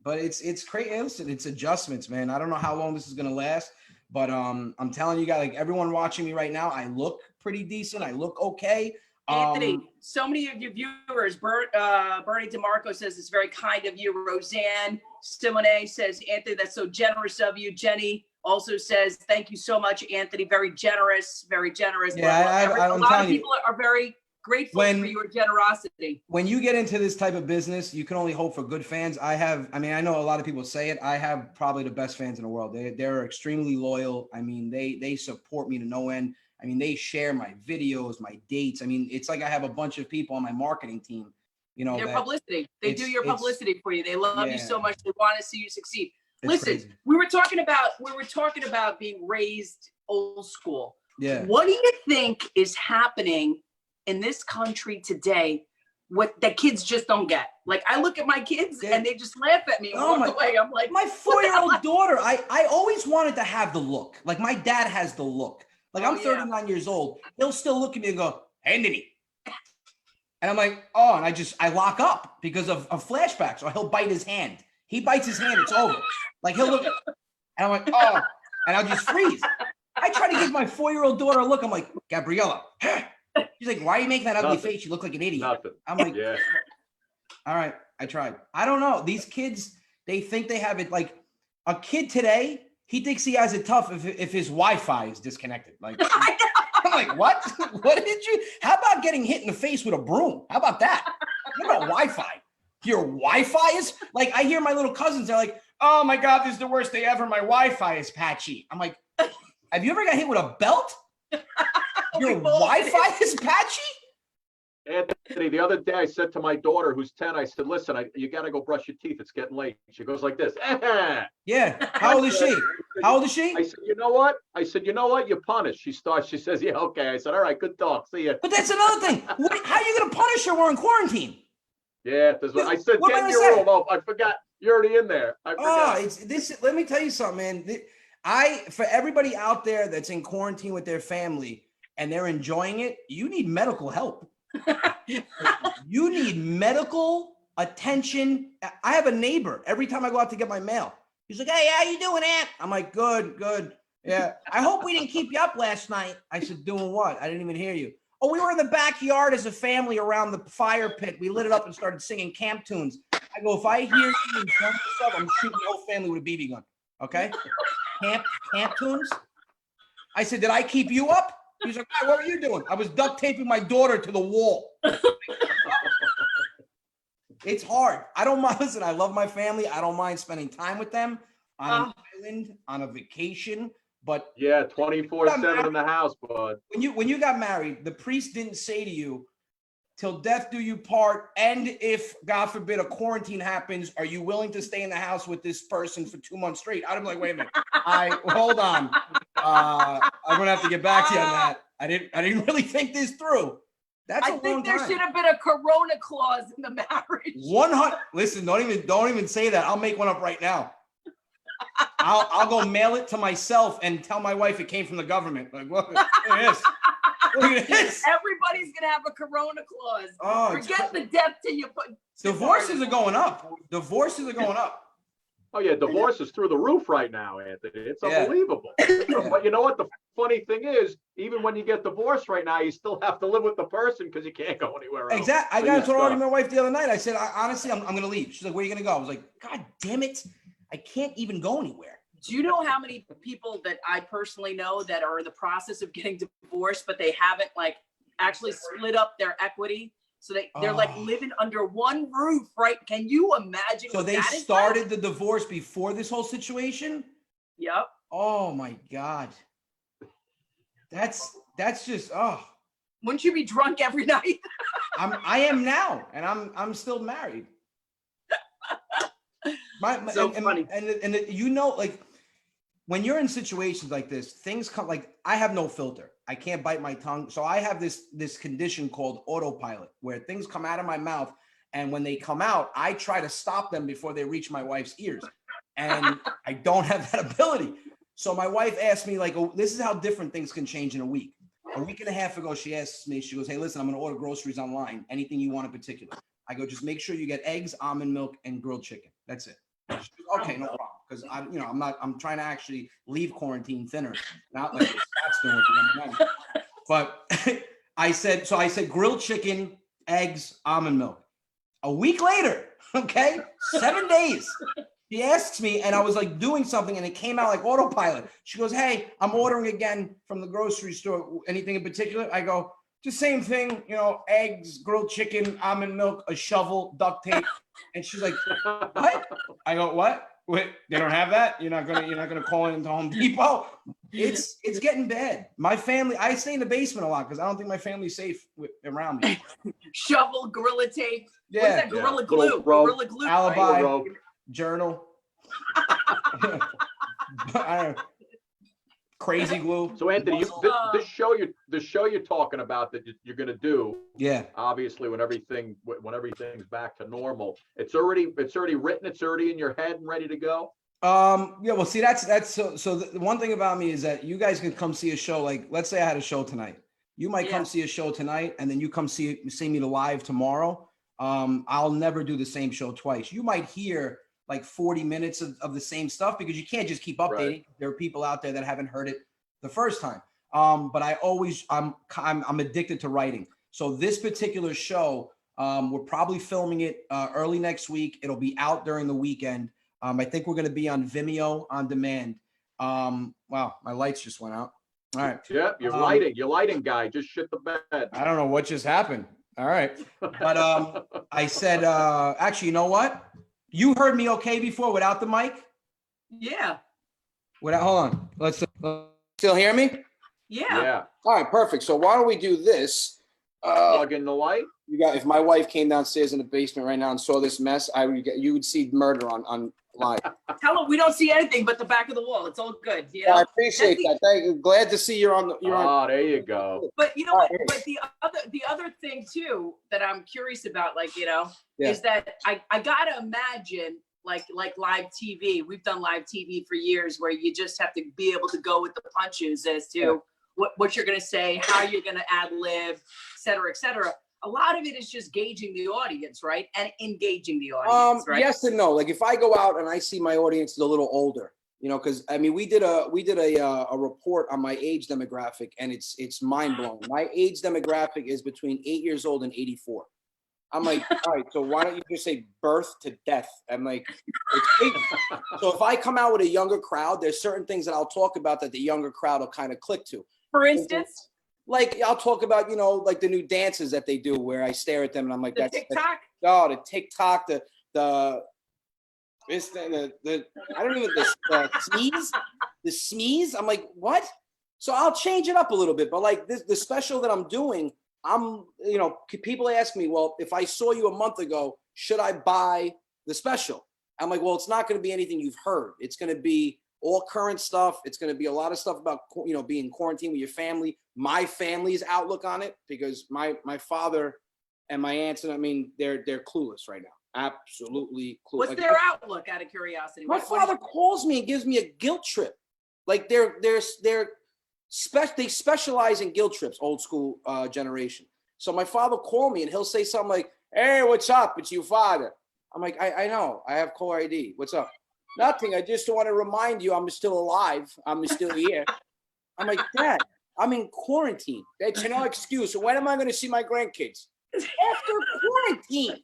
But it's crazy. Listen, it's adjustments, man. I don't know how long this is gonna last, but I'm telling you guys, like everyone watching me right now, I look pretty decent. I look okay. Anthony, so many of your viewers, Bernie DeMarco says it's very kind of you. Roseanne Simone says, Anthony, that's so generous of you. Jenny also says, thank you so much, Anthony. Very generous, very generous. Yeah, a lot of people are very grateful for your generosity. When you get into this type of business, you can only hope for good fans. I know a lot of people say it. I have probably the best fans in the world. They're extremely loyal. I mean, they support me to no end. I mean, they share my videos, my dates. I mean, it's like I have a bunch of people on my marketing team, your publicity. They do your publicity for you. They love you so much. They want to see you succeed. Listen, crazy. we were talking about being raised old school. Yeah. What do you think is happening in this country today, what that kids just don't get? Like, I look at my kids and they just laugh at me and walk away. I'm like, my 4-year-old daughter, I always wanted to have the look. Like, my dad has the look. Like, I'm 39 years old. He'll still look at me and go, Anthony. And I'm like, oh, and I lock up because of flashbacks. Or he'll bite his hand. He bites his hand, it's over. Like, he'll look, and I'm like, oh, and I'll just freeze. I try to give my 4-year-old daughter a look. I'm like, Gabriella. She's like, why are you making that ugly face? You look like an idiot. Nothing. I'm like, all right, I tried. I don't know. These kids, they think they have it. Like, a kid today, he thinks he has it tough if his Wi-Fi is disconnected. Like, I'm like, what? How about getting hit in the face with a broom? How about that? What about Wi-Fi? Your Wi-Fi is? Like, I hear my little cousins, they're like, oh my God, this is the worst day ever. My Wi-Fi is patchy. I'm like, have you ever got hit with a belt? Your Wi-Fi is patchy? Anthony, the other day I said to my daughter, who's 10, I said, listen, you got to go brush your teeth. It's getting late. She goes like this. Yeah. How old is she? I said, you know what? You're punished. She says, yeah, okay. I said, all right, good talk. See ya. But that's another thing. How are you going to punish her? We're in quarantine. Yeah. I said, get in your room. Oh, I forgot. You're already in there. I forgot. Oh, it's this. Let me tell you something, man. For everybody out there that's in quarantine with their family and they're enjoying it, you need medical help. You need medical attention. I have a neighbor. Every time I go out to get my mail, he's like, hey, how you doing, Aunt? I'm like, good. Yeah. I hope we didn't keep you up last night. I said, doing what? I didn't even hear you. Oh, we were in the backyard as a family around the fire pit. We lit it up and started singing camp tunes. I go, if I hear you and turn this up, I'm shooting the whole family with a BB gun. Okay? Camp tunes. I said, did I keep you up? He's like, what were you doing? I was duct taping my daughter to the wall. It's hard. I don't mind. Listen, I love my family. I don't mind spending time with them on an island, on a vacation. But yeah, 24/7 in the house, bud. When you got married, the priest didn't say to you, till death do you part, and if, God forbid, a quarantine happens, are you willing to stay in the house with this person for 2 months straight? I'd be like, wait a minute. Hold on. I'm gonna have to get back to you on that. I didn't really think this through. That's a long time. I think there should have been a Corona clause in the marriage. 100. Listen, don't even say that. I'll make one up right now. I'll go mail it to myself and tell my wife it came from the government. Like, look at this. Look at this. Everybody's gonna have a Corona clause. Oh, forget the death till you put. Divorces are going up. Oh yeah, divorce is through the roof right now, Anthony. It's unbelievable. But you know what? The funny thing is, even when you get divorced right now, you still have to live with the person because you can't go anywhere else. Exactly. I got into an argument with my wife the other night. I said, honestly, I'm going to leave. She's like, where are you going to go? I was like, God damn it. I can't even go anywhere. Do you know how many people that I personally know that are in the process of getting divorced, but they haven't like actually split up their equity. So they're like living under one roof, right? Can you imagine? So what they that is started like? the divorce before this whole situation? Yep. Oh my God. That's just Wouldn't you be drunk every night? I am now, and I'm still married. So funny. And you know, like when you're in situations like this, things come, like I have no filter. I can't bite my tongue. So I have this condition called autopilot where things come out of my mouth. And when they come out, I try to stop them before they reach my wife's ears. And I don't have that ability. So my wife asked me, like, oh, this is how different things can change in a week. A week and a half ago, she asked me, she goes, hey, listen, I'm going to order groceries online. Anything you want in particular. I go, just make sure you get eggs, almond milk, and grilled chicken. That's it. She goes, okay, no problem. Because I'm trying to actually leave quarantine thinner. Not like Scott's doing with the M&Ms. But I said grilled chicken, eggs, almond milk. A week later, okay, 7 days. She asks me, and I was like doing something, and it came out like autopilot. She goes, hey, I'm ordering again from the grocery store. Anything in particular? I go, just same thing, eggs, grilled chicken, almond milk, a shovel, duct tape. And she's like, what? I go, what? Wait, they don't have that? You're not gonna call into Home Depot? It's getting bad. My family, I stay in the basement a lot because I don't think my family's safe around me. Shovel, gorilla tape. Yeah. What is that? Gorilla glue. Little rope. Gorilla glue. Alibi. Rope. Journal. I don't know. Crazy glue. So Anthony, this show you're talking about that you're going to do, Yeah. obviously when everything's back to normal, it's already written, it's already in your head and ready to go. Yeah, well, see, that's so the one thing about me is that you guys can come see a show. Like, let's say I had a show tonight. You might come see a show tonight, and then you come see me live tomorrow. I'll never do the same show twice. You might hear like 40 minutes of the same stuff because you can't just keep updating. Right. There are people out there that haven't heard it the first time. But I'm addicted to writing. So this particular show, we're probably filming it early next week. It'll be out during the weekend. I think we're going to be on Vimeo on demand. Wow, my lights just went out. All right. Yeah, your lighting guy just shit the bed. I don't know what just happened. All right. But I said, actually, you know what? You heard me okay before without the mic? Yeah. Hold on. Let's still hear me? Yeah. All right, perfect. So why don't we do this? Plug in the light. If my wife came downstairs in the basement right now and saw this mess, you would see murder on live. Tell them we don't see anything but the back of the wall. It's all good. You know? I appreciate that. Thank you. Glad to see you're on. Oh, there you go. But you know what? But the other thing too that I'm curious about, is that I gotta imagine like live TV. We've done live TV for years where you just have to be able to go with the punches as to what you're gonna say, how you're gonna ad lib, et cetera, et cetera. A lot of it is just gauging the audience, right? And engaging the audience, right? Yes and no. Like if I go out and I see my audience is a little older, because I mean we did a report on my age demographic, and it's mind blowing. My age demographic is between 8 years old and 84. I'm like, all right, so why don't you just say birth to death? I'm like, it's crazy. So if I come out with a younger crowd, there's certain things that I'll talk about that the younger crowd will kind of click to. For instance. Like I'll talk about, like the new dances that they do where I stare at them and I'm like, the TikTok? The TikTok, the sneeze. I'm like, what? So I'll change it up a little bit, but like the special that I'm doing, people ask me, well, if I saw you a month ago, should I buy the special? I'm like, well, it's not going to be anything you've heard. It's going to be all current stuff. It's going to be a lot of stuff about, being quarantined with your family, my family's outlook on it, because my father and my aunts, and I mean, they're clueless right now. Absolutely clueless. What's their outlook, out of curiosity? My father calls me and gives me a guilt trip. Like they specialize in guilt trips, old school generation. So my father called me and he'll say something like, hey, what's up? It's your father. I'm like, I know, I have caller ID. What's up? Nothing. I just want to remind you I'm still alive. I'm still here. I'm like, Dad, I'm in quarantine. That's no excuse. When am I going to see my grandkids? After quarantine.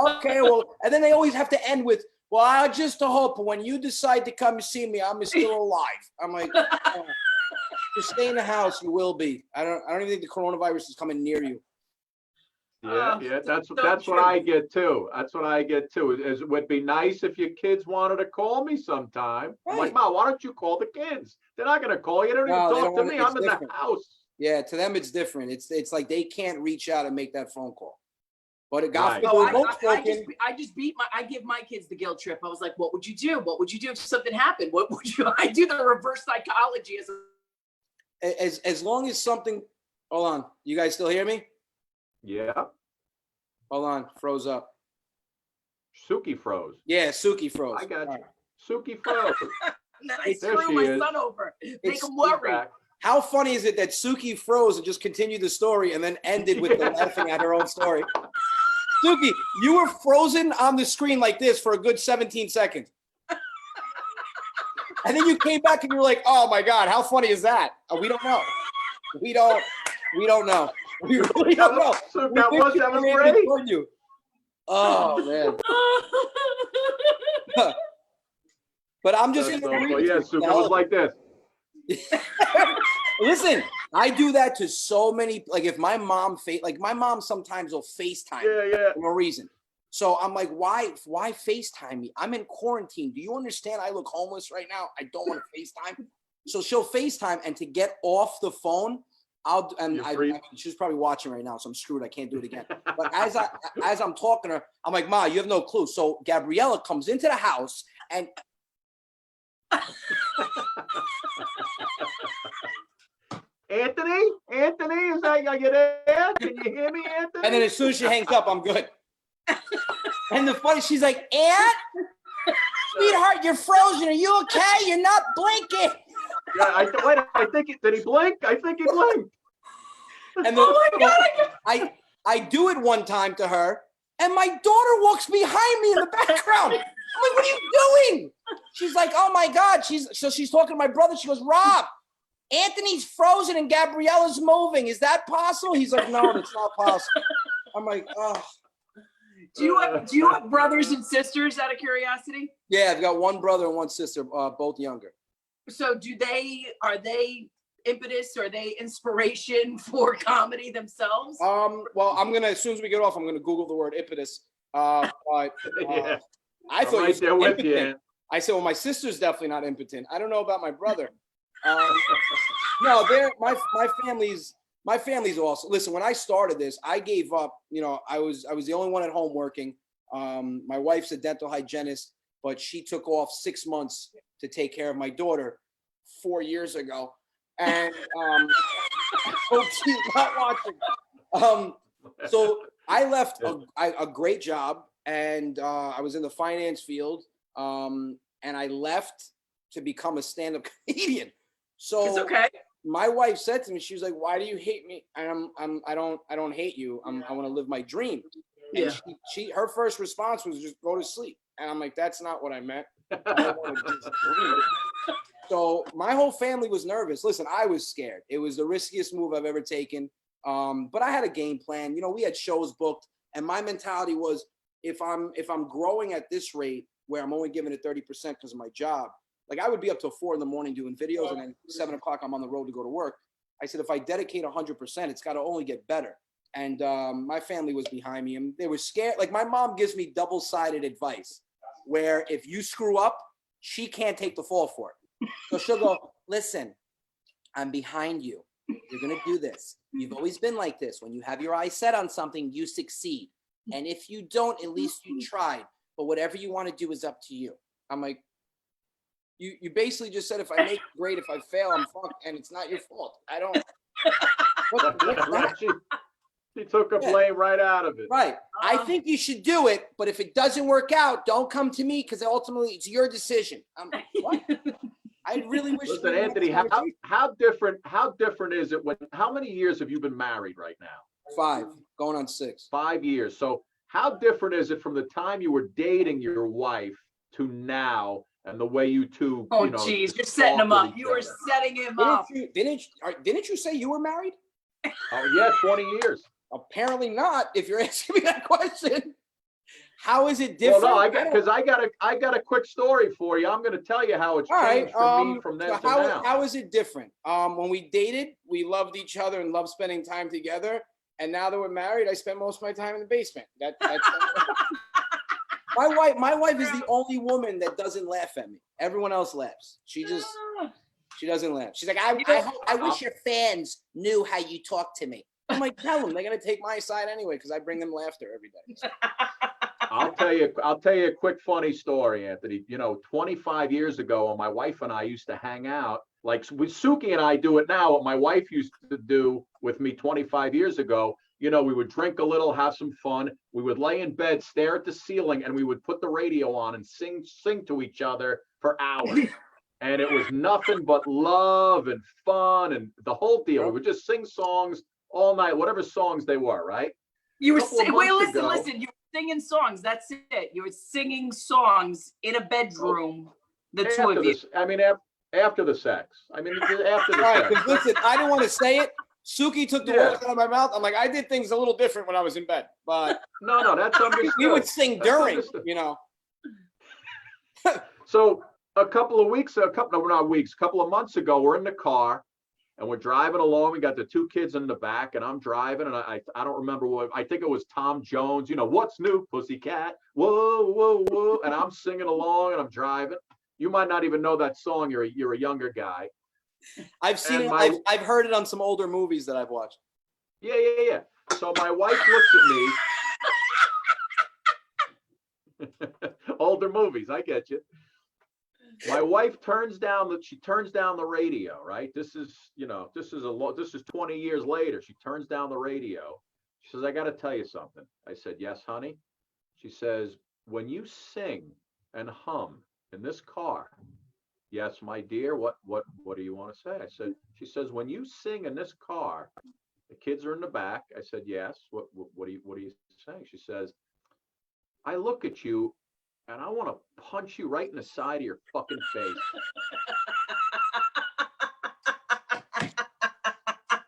Okay, well, and then they always have to end with, well, I just hope when you decide to come see me, I'm still alive. I'm like, Just stay in the house. You will be. I don't even think the coronavirus is coming near you. Yeah, that's so what true. I get too. That's what I get too. It would be nice if your kids wanted to call me sometime. I'm like, Right. Mom, why don't you call the kids? They're not gonna call you. They don't No, even they talk don't to wanna- me. it's I'm in different. the house. Yeah, to them it's different. It's like they can't reach out and make that phone call. But it got Right. Oh, I give my kids the guilt trip. I was like, what would you do? What would you do if something happened? What would you? I do the reverse psychology as long as something. Hold on, you guys still hear me? Yeah. Hold on, froze up. Suki froze. Yeah, Suki froze. I got All you. right. Suki froze. and then I There screw she my is. son over. Make It's- him worry. Back. How funny is it that Suki froze and just continued the story and then ended with the laughing at her own story? Suki, you were frozen on the screen like this for a good 17 seconds. And then you came back and you were like, oh my God, how funny is that? We don't know. We don't know. We really don't know. So We that think was we were able to great. join you. Oh man. But I'm just That's in so agreement funny. Yeah, with you. Suki was like this. Listen, I do that to so many. Like if my mom, my mom sometimes will FaceTime Yeah. for no reason. So I'm like, why FaceTime me? I'm in quarantine. Do you understand? I look homeless right now. I don't want to FaceTime. So she'll FaceTime, and to get off the phone, she's probably watching right now, so I'm screwed. I can't do it again. But as I'm talking to her, I'm like, Ma, you have no clue. So Gabriella comes into the house and. Anthony, is that you there? Can you hear me, Anthony? And then as soon as she hangs up, I'm good. And the funny, she's like, Aunt, sweetheart, you're frozen. Are you okay? You're not blinking. Yeah, I think did he blink? I think he blinked. And Oh my God! I do it one time to her, and my daughter walks behind me in the background. I'm like, what are you doing? She's like, oh my God. She's talking to my brother. She goes, Rob, Anthony's frozen and Gabriella's moving. Is that possible? He's like, no, it's not possible. I'm like, oh. Do you have brothers and sisters out of curiosity? Yeah, I've got one brother and one sister, both younger. So are they impetus or are they inspiration for comedy themselves? Well, as soon as we get off, I'm gonna Google the word impetus. Yeah. I thought I'm right there with you. impotent. I said, well, my sister's definitely not impotent. I don't know about my brother. No, my family's awesome. Listen, when I started this, I gave up. I was the only one at home working. My wife's a dental hygienist, but she took off 6 months to take care of my daughter 4 years ago. And I hope she's not watching. So I left a great job, and I was in the finance field, and I left to become a stand-up comedian. So It's okay. my wife said to me, she was like, "Why do you hate me?" And I don't hate you. I want to live my dream. And her first response was just go to sleep. And I'm like, that's not what I meant. I want to disagree. So my whole family was nervous. Listen, I was scared. It was the riskiest move I've ever taken. But I had a game plan. We had shows booked, and my mentality was if I'm growing at this rate where I'm only giving it 30% because of my job, like I would be up till 4 a.m. doing videos, and then 7 o'clock I'm on the road to go to work. I said, if I dedicate 100%, it's got to only get better. And my family was behind me, and they were scared. Like my mom gives me double-sided advice, where if you screw up, she can't take the fall for it. So she'll go, listen, I'm behind you. You're going to do this. You've always been like this. When you have your eyes set on something, you succeed. And if you don't, at least you tried. But whatever you want to do is up to you. I'm like, you basically just said, if I make it great, if I fail, I'm fucked, and it's not your fault. I don't. What's that? She took a blame right out of it. Right. I think you should do it, but if it doesn't work out, don't come to me, because ultimately it's your decision. I'm like, what? I really wish. Listen, Anthony, how different is it how many years have you been married right now? 5, going on 6. 5 years. So how different is it from the time you were dating your wife to now, and the way you two? Oh, geez, you're setting him up. You were setting him up. Didn't you say you were married? Oh yeah, 20 years. Apparently not. If you're asking me that question, How is it Well, different? no, I got a quick story for you. I'm going to tell you how it's All right. changed for me from then So to now. how is it different? When we dated, we loved each other and loved spending time together. And now that we're married, I spend most of my time in the basement. That's my wife is the only woman that doesn't laugh at me. Everyone else laughs. She doesn't laugh. She's like, I wish your fans knew how you talk to me. I'm like, tell them they're gonna take my side anyway because I bring them laughter every day. So. I'll tell you a quick funny story, Anthony. 25 years ago, when my wife and I used to hang out, like with Suki and I do it now, what my wife used to do with me 25 years ago, we would drink a little, have some fun. We would lay in bed, stare at the ceiling, and we would put the radio on and sing to each other for hours. And it was nothing but love and fun and the whole deal. We would just sing songs all night, whatever songs they were, right? You were listen. You were singing songs. That's it. You were singing songs in a bedroom. The two of you. After the sex. After the Right, sex. because listen, I didn't want to say it. Suki took the words out of my mouth. I'm like, I did things a little different when I was in bed, but No, that's understood. we would sing during, So a couple of months ago, we're in the car and we're driving along. We got the two kids in the back and I'm driving and I don't remember I think it was Tom Jones, what's new, pussycat, whoa, whoa, whoa. And I'm singing along and I'm driving. You might not even know that song. You're a younger guy. I've seen it. I've heard it on some older movies that I've watched. Yeah. So my wife looks at me. Older movies, I get you. My wife turns down the radio, right? This is 20 years later. She turns down the radio. She says, I got to tell you something. I said, yes, honey. She says, when you sing and hum in this car, yes, my dear, what do you want to say? She says, when you sing in this car, the kids are in the back. I said, yes. What are you saying? She says, I look at you and I want to punch you right in the side of your fucking face.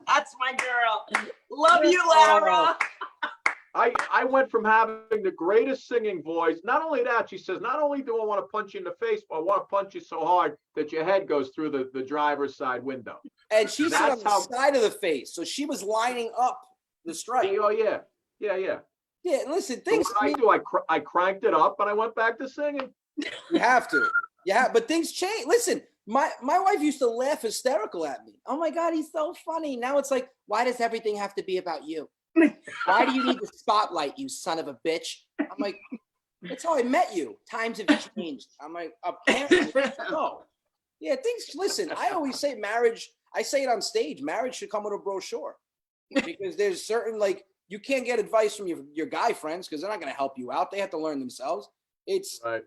That's my girl. Love you, Lara. I went from having the greatest singing voice. Not only that, she says, not only do I want to punch you in the face, but I want to punch you so hard that your head goes through the driver's side window. And she said on the side of the face. So she was lining up the stripe. Oh, yeah. Yeah, listen, things. So I cranked it up and I went back to singing. You have to. Yeah, but things change. Listen, my wife used to laugh hysterical at me. Oh my God, he's so funny. Now it's like, why does everything have to be about you? Why do you need the spotlight, you son of a bitch? I'm like, that's how I met you. Times have changed. I'm like, apparently, no. Yeah, things, listen, I always say marriage, I say it on stage, marriage should come with a brochure. Because there's certain, you can't get advice from your guy friends because they're not going to help you out. They have to learn themselves. It's right.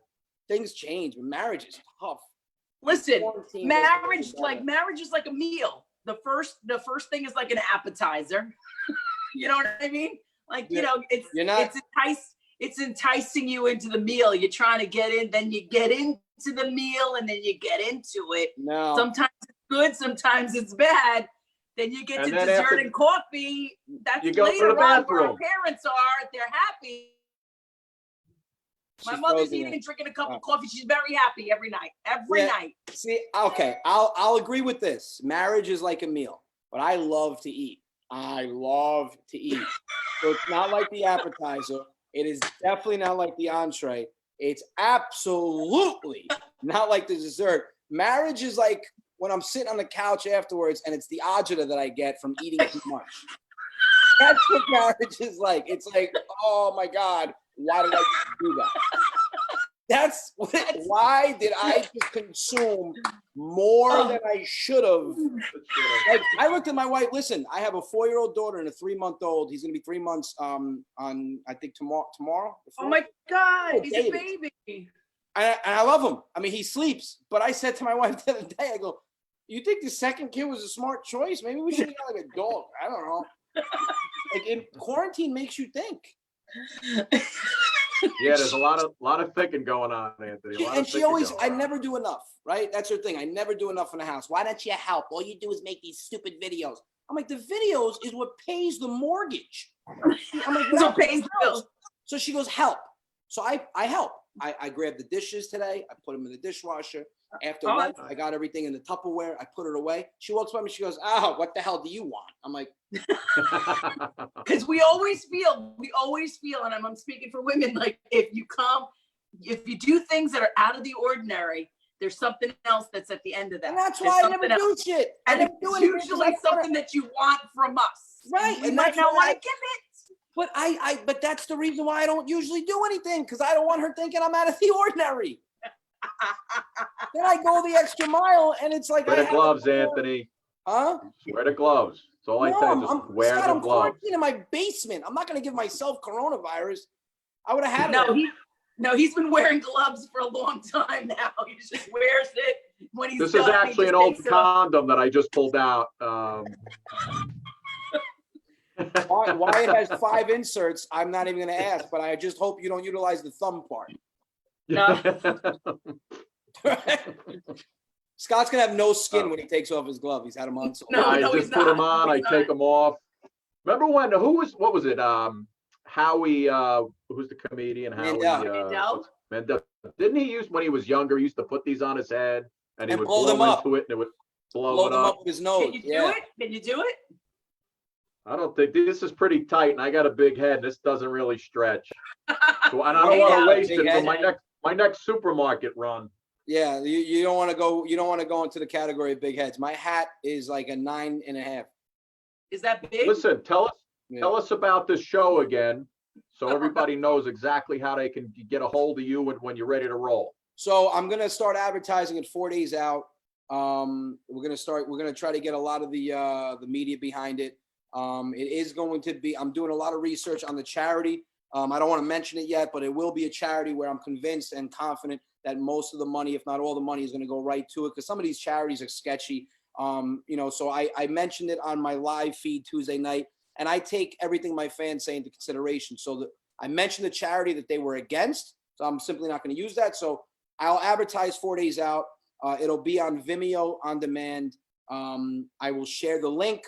Things change, but marriage is tough. Listen, marriage is like a meal. The first thing is like an appetizer. You know what I mean? It's enticing you into the meal. You're trying to get in, then you get into the meal, and then you get into it. No. Sometimes it's good, sometimes it's bad. Then you get to dessert and coffee. That's later on where our parents are. They're happy. My mother's eating and drinking a cup of coffee. She's very happy every night. Every night. See, okay, I'll agree with this. Marriage is like a meal, but I love to eat. So it's not like the appetizer. It is definitely not like the entree. It's absolutely not like the dessert. Marriage is like when I'm sitting on the couch afterwards and it's the agita that I get from eating too much. That's what marriage is like. It's like, oh my God, why did I do that? Why did I just consume more than I should have? Like, I looked at my wife, listen, I have a 4-year-old daughter and a 3-month-old. He's going to be 3 months on, I think, tomorrow. Oh my God, he's a baby. And I love him. I mean, he sleeps. But I said to my wife the other day, I go, you think the second kid was a smart choice? Maybe we should get like a dog. I don't know. Quarantine makes you think. Yeah, there's a lot of thinking going on, Anthony. I never do enough, right? That's her thing. I never do enough in the house. Why don't you help? All you do is make these stupid videos. I'm like, the videos is what pays the mortgage. I'm like, so pays the bills. So she goes, help. So I help. I grab the dishes today. I put them in the dishwasher. After Oh, lunch, I got everything in the Tupperware. I put it away. She walks by me. She goes, "Oh, what the hell do you want?" I'm like, because we always feel, and I'm speaking for women, like if you do things that are out of the ordinary, there's something else that's at the end of that. and that's There's why I never something else. do shit. I And never do it's anything 'cause I usually don't wanna- something that you want from us. Right, We and might that's not why want to I- give it. But but that's the reason why I don't usually do anything, because I don't want her thinking I'm out of the ordinary. Then I go the extra mile, and it's like Wear I the have gloves, to- Anthony. Huh? Wear the gloves. That's all I No, say. Just wear Scott, the I'm gloves. quarantined in my basement. I'm not going to give myself coronavirus. I would have had it. No, he's been wearing gloves for a long time now. He just wears it when he's This done. is He actually just an old takes it off. condom that I just pulled out. Why it has 5 inserts, I'm not even going to ask, but I just hope you don't utilize the thumb part. No. Scott's going to have no skin when he takes off his glove. He's had him on so No, long. I no, just he's put them not. on. I He's take not. them off. Remember when? What was it? Howie. Who's the comedian? Howie. Mandel. Mandel. Didn't he when he was younger? He used to put these on his head and he And would blow them blow up. into it, and it would blow Blow it them up. up with his nose. Can you do Yeah. it? Can you do it? I don't think this is pretty tight, and I got a big head. This doesn't really stretch, so, and I don't Hey, want now, to waste big it for head. my next supermarket run. Yeah, you don't want to go. You don't want to go into the category of big heads. My hat is like a 9.5. Is that big? Listen, tell Yeah. us about this show again, so everybody knows exactly how they can get a hold of you when you're ready to roll. So I'm gonna start advertising it 4 days out. We're gonna try to get a lot of the media behind it. It is going to be. I'm doing a lot of research on the charity. I don't want to mention it yet, but it will be a charity where I'm convinced and confident that most of the money, if not all the money, is going to go right to it. Because some of these charities are sketchy. So I mentioned it on my live feed Tuesday night, and I take everything my fans say into consideration. So I mentioned the charity that they were against, so I'm simply not going to use that. So I'll advertise 4 days out. It'll be on Vimeo on demand. I will share the link.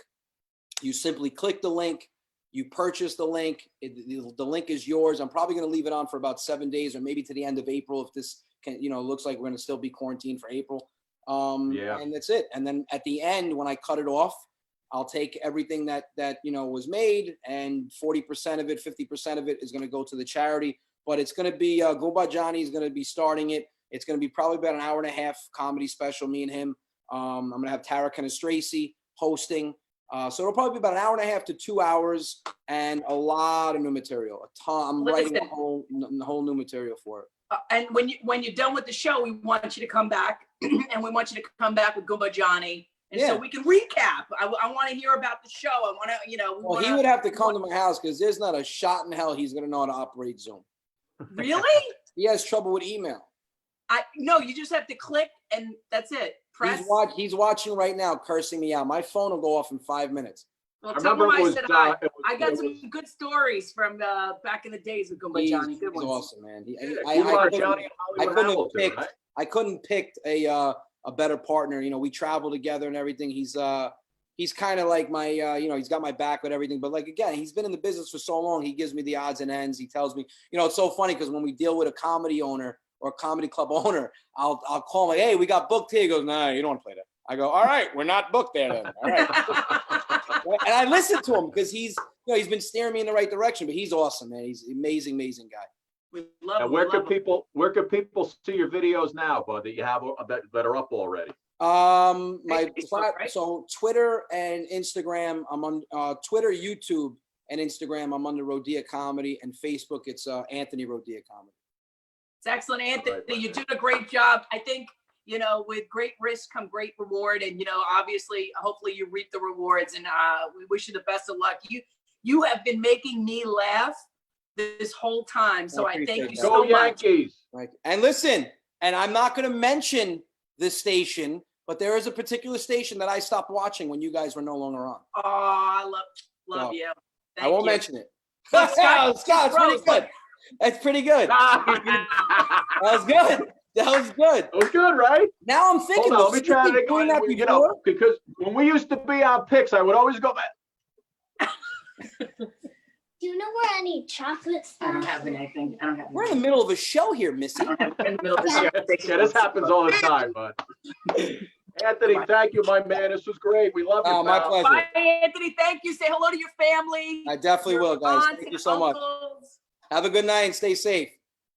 You simply click the link. You purchase the link. The link is yours. I'm probably going to leave it on for about 7 days, or maybe to the end of April if this looks like we're going to still be quarantined for April. Yeah. And that's it. And then at the end, when I cut it off, I'll take everything that was made, and 40% of it, 50% of it is going to go to the charity. But it's going to be Goomba Johnny is going to be starting it. It's going to be probably about an hour and a half comedy special, me and him. I'm going to have Tara Kennestracy hosting. So it'll probably be about an hour and a half to 2 hours, and a lot of new material. A ton. I'm writing a whole new material for it. And when you're done with the show, we want you to come back, and we want you to come back with Goomba Johnny, and so we can recap. I want to hear about the show. I want to, Well, he would have to come to my house because there's not a shot in hell he's going to know how to operate Zoom. Really? He has trouble with email. No, you just have to click, and that's it. Press. He's watching right now, cursing me out. My phone will go off in 5 minutes. Well, I tell remember him it I was, said hi. it was- I got it some was- good stories from back in the days with Goomba Johnny. Good He's ones. awesome, man. Goomba Johnny and Hollywood Hamilton, right? I couldn't pick a better partner. We travel together and everything. He's kind of like my, he's got my back with everything. But like, again, he's been in the business for so long. He gives me the odds and ends. He tells me, it's so funny because when we deal with a comedy owner or a comedy club owner, I'll call him like, hey, we got booked here. He goes, nah, you don't want to play that. I go, all right, we're not booked there then. All right. And I listen to him because he's been steering me in the right direction. But he's awesome, man. He's an amazing guy. We love And him. where We could love him. people see your videos now, bud, that you have that are up already? So Twitter and Instagram, I'm on Twitter, YouTube, and Instagram. I'm under Rodia Comedy, and Facebook, it's Anthony Rodia Comedy. It's excellent, Anthony. Right, right. You're doing a great job. I think, with great risk come great reward. And, obviously, hopefully you reap the rewards. And we wish you the best of luck. You have been making me laugh this whole time. So I thank you that. so Go much. Yankees! Right. And listen, and I'm not going to mention this station, but there is a particular station that I stopped watching when you guys were no longer on. Oh, I love So, you. I won't you. mention it. Look, Scott, Scott's pretty Rose, good. That's pretty good. That was good. That was good. It was good, right? Now I'm thinking, Hold on, let me try Suki to doing that go. before? Because when we used to be on picks, I would always go back. Do you know where any chocolates I don't have anything. I don't have We're in the middle of a show here, Missy. I don't have in the middle of the show. Yeah, this happens all the time, bud. Anthony, thank you, my man. This was great. We love you, Oh, my pal. pleasure. Bye, Anthony. Thank you. Say hello to your family. I definitely your will, guys. aunts Thank and you so much. uncles. Have a good night and stay safe.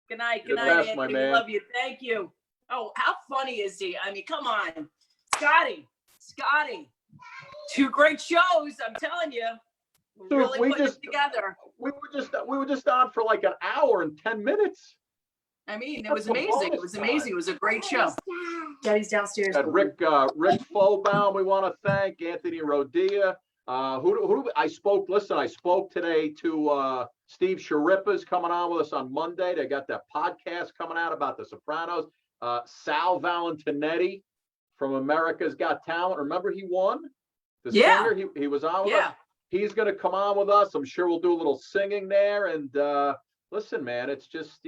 Good night. You're Good the night, best, my Anthony. We man. love you. Thank you. Oh, how funny is he? I mean, come on. Scotty. 2 great shows. I'm telling you. We're Dude, really we putting just- it together. We were just on for like an hour and 10 minutes. I mean, it That's was the amazing. It bonus was time. amazing. It was a great show. Daddy's downstairs. Got Rick Folbaum, we want to thank Anthony Rodia. I spoke today to Steve Sharippa's coming on with us on Monday. They got that podcast coming out about the Sopranos. Sal Valentinetti from America's Got Talent. Remember he won? The Yeah. singer, he was on with Yeah. us. He's going to come on with us. I'm sure we'll do a little singing there. And listen, man, it's just,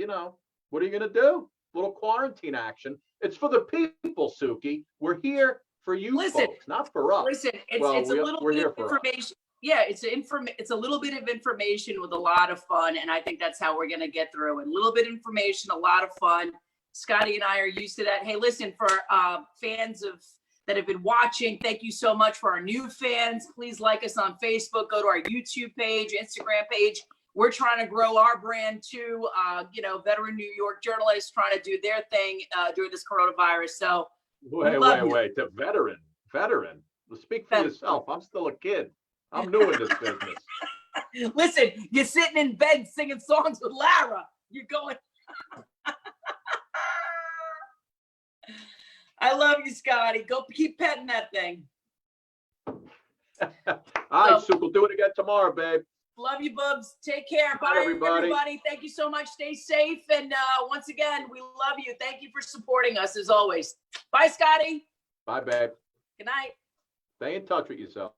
what are you going to do? A little quarantine action. It's for the people, Suki. We're here for you Listen, folks, not for us. Listen, it's Well, a little we're bit here of for us. information. Yeah, it's a little bit of information with a lot of fun, and I think that's how we're gonna get through it. A little bit of information, a lot of fun. Scotty and I are used to that. Hey, listen, for fans that have been watching, thank you so much. For our new fans, please like us on Facebook, go to our YouTube page, Instagram page. We're trying to grow our brand too. Veteran New York journalists trying to do their thing during this coronavirus. So Wait. The veteran. Well, speak for yourself. I'm still a kid. I'm new in this business. listen, you're sitting in bed singing songs with Lara. You're going. I love you, Scotty. Go keep petting that thing. All right, Suk, we'll do it again tomorrow, babe. Love you, Bubs. Take care. Bye, Bye, everybody. everybody. Thank you so much. Stay safe. And once again, we love you. Thank you for supporting us as always. Bye, Scotty. Bye, babe. Good night. Stay in touch with yourself.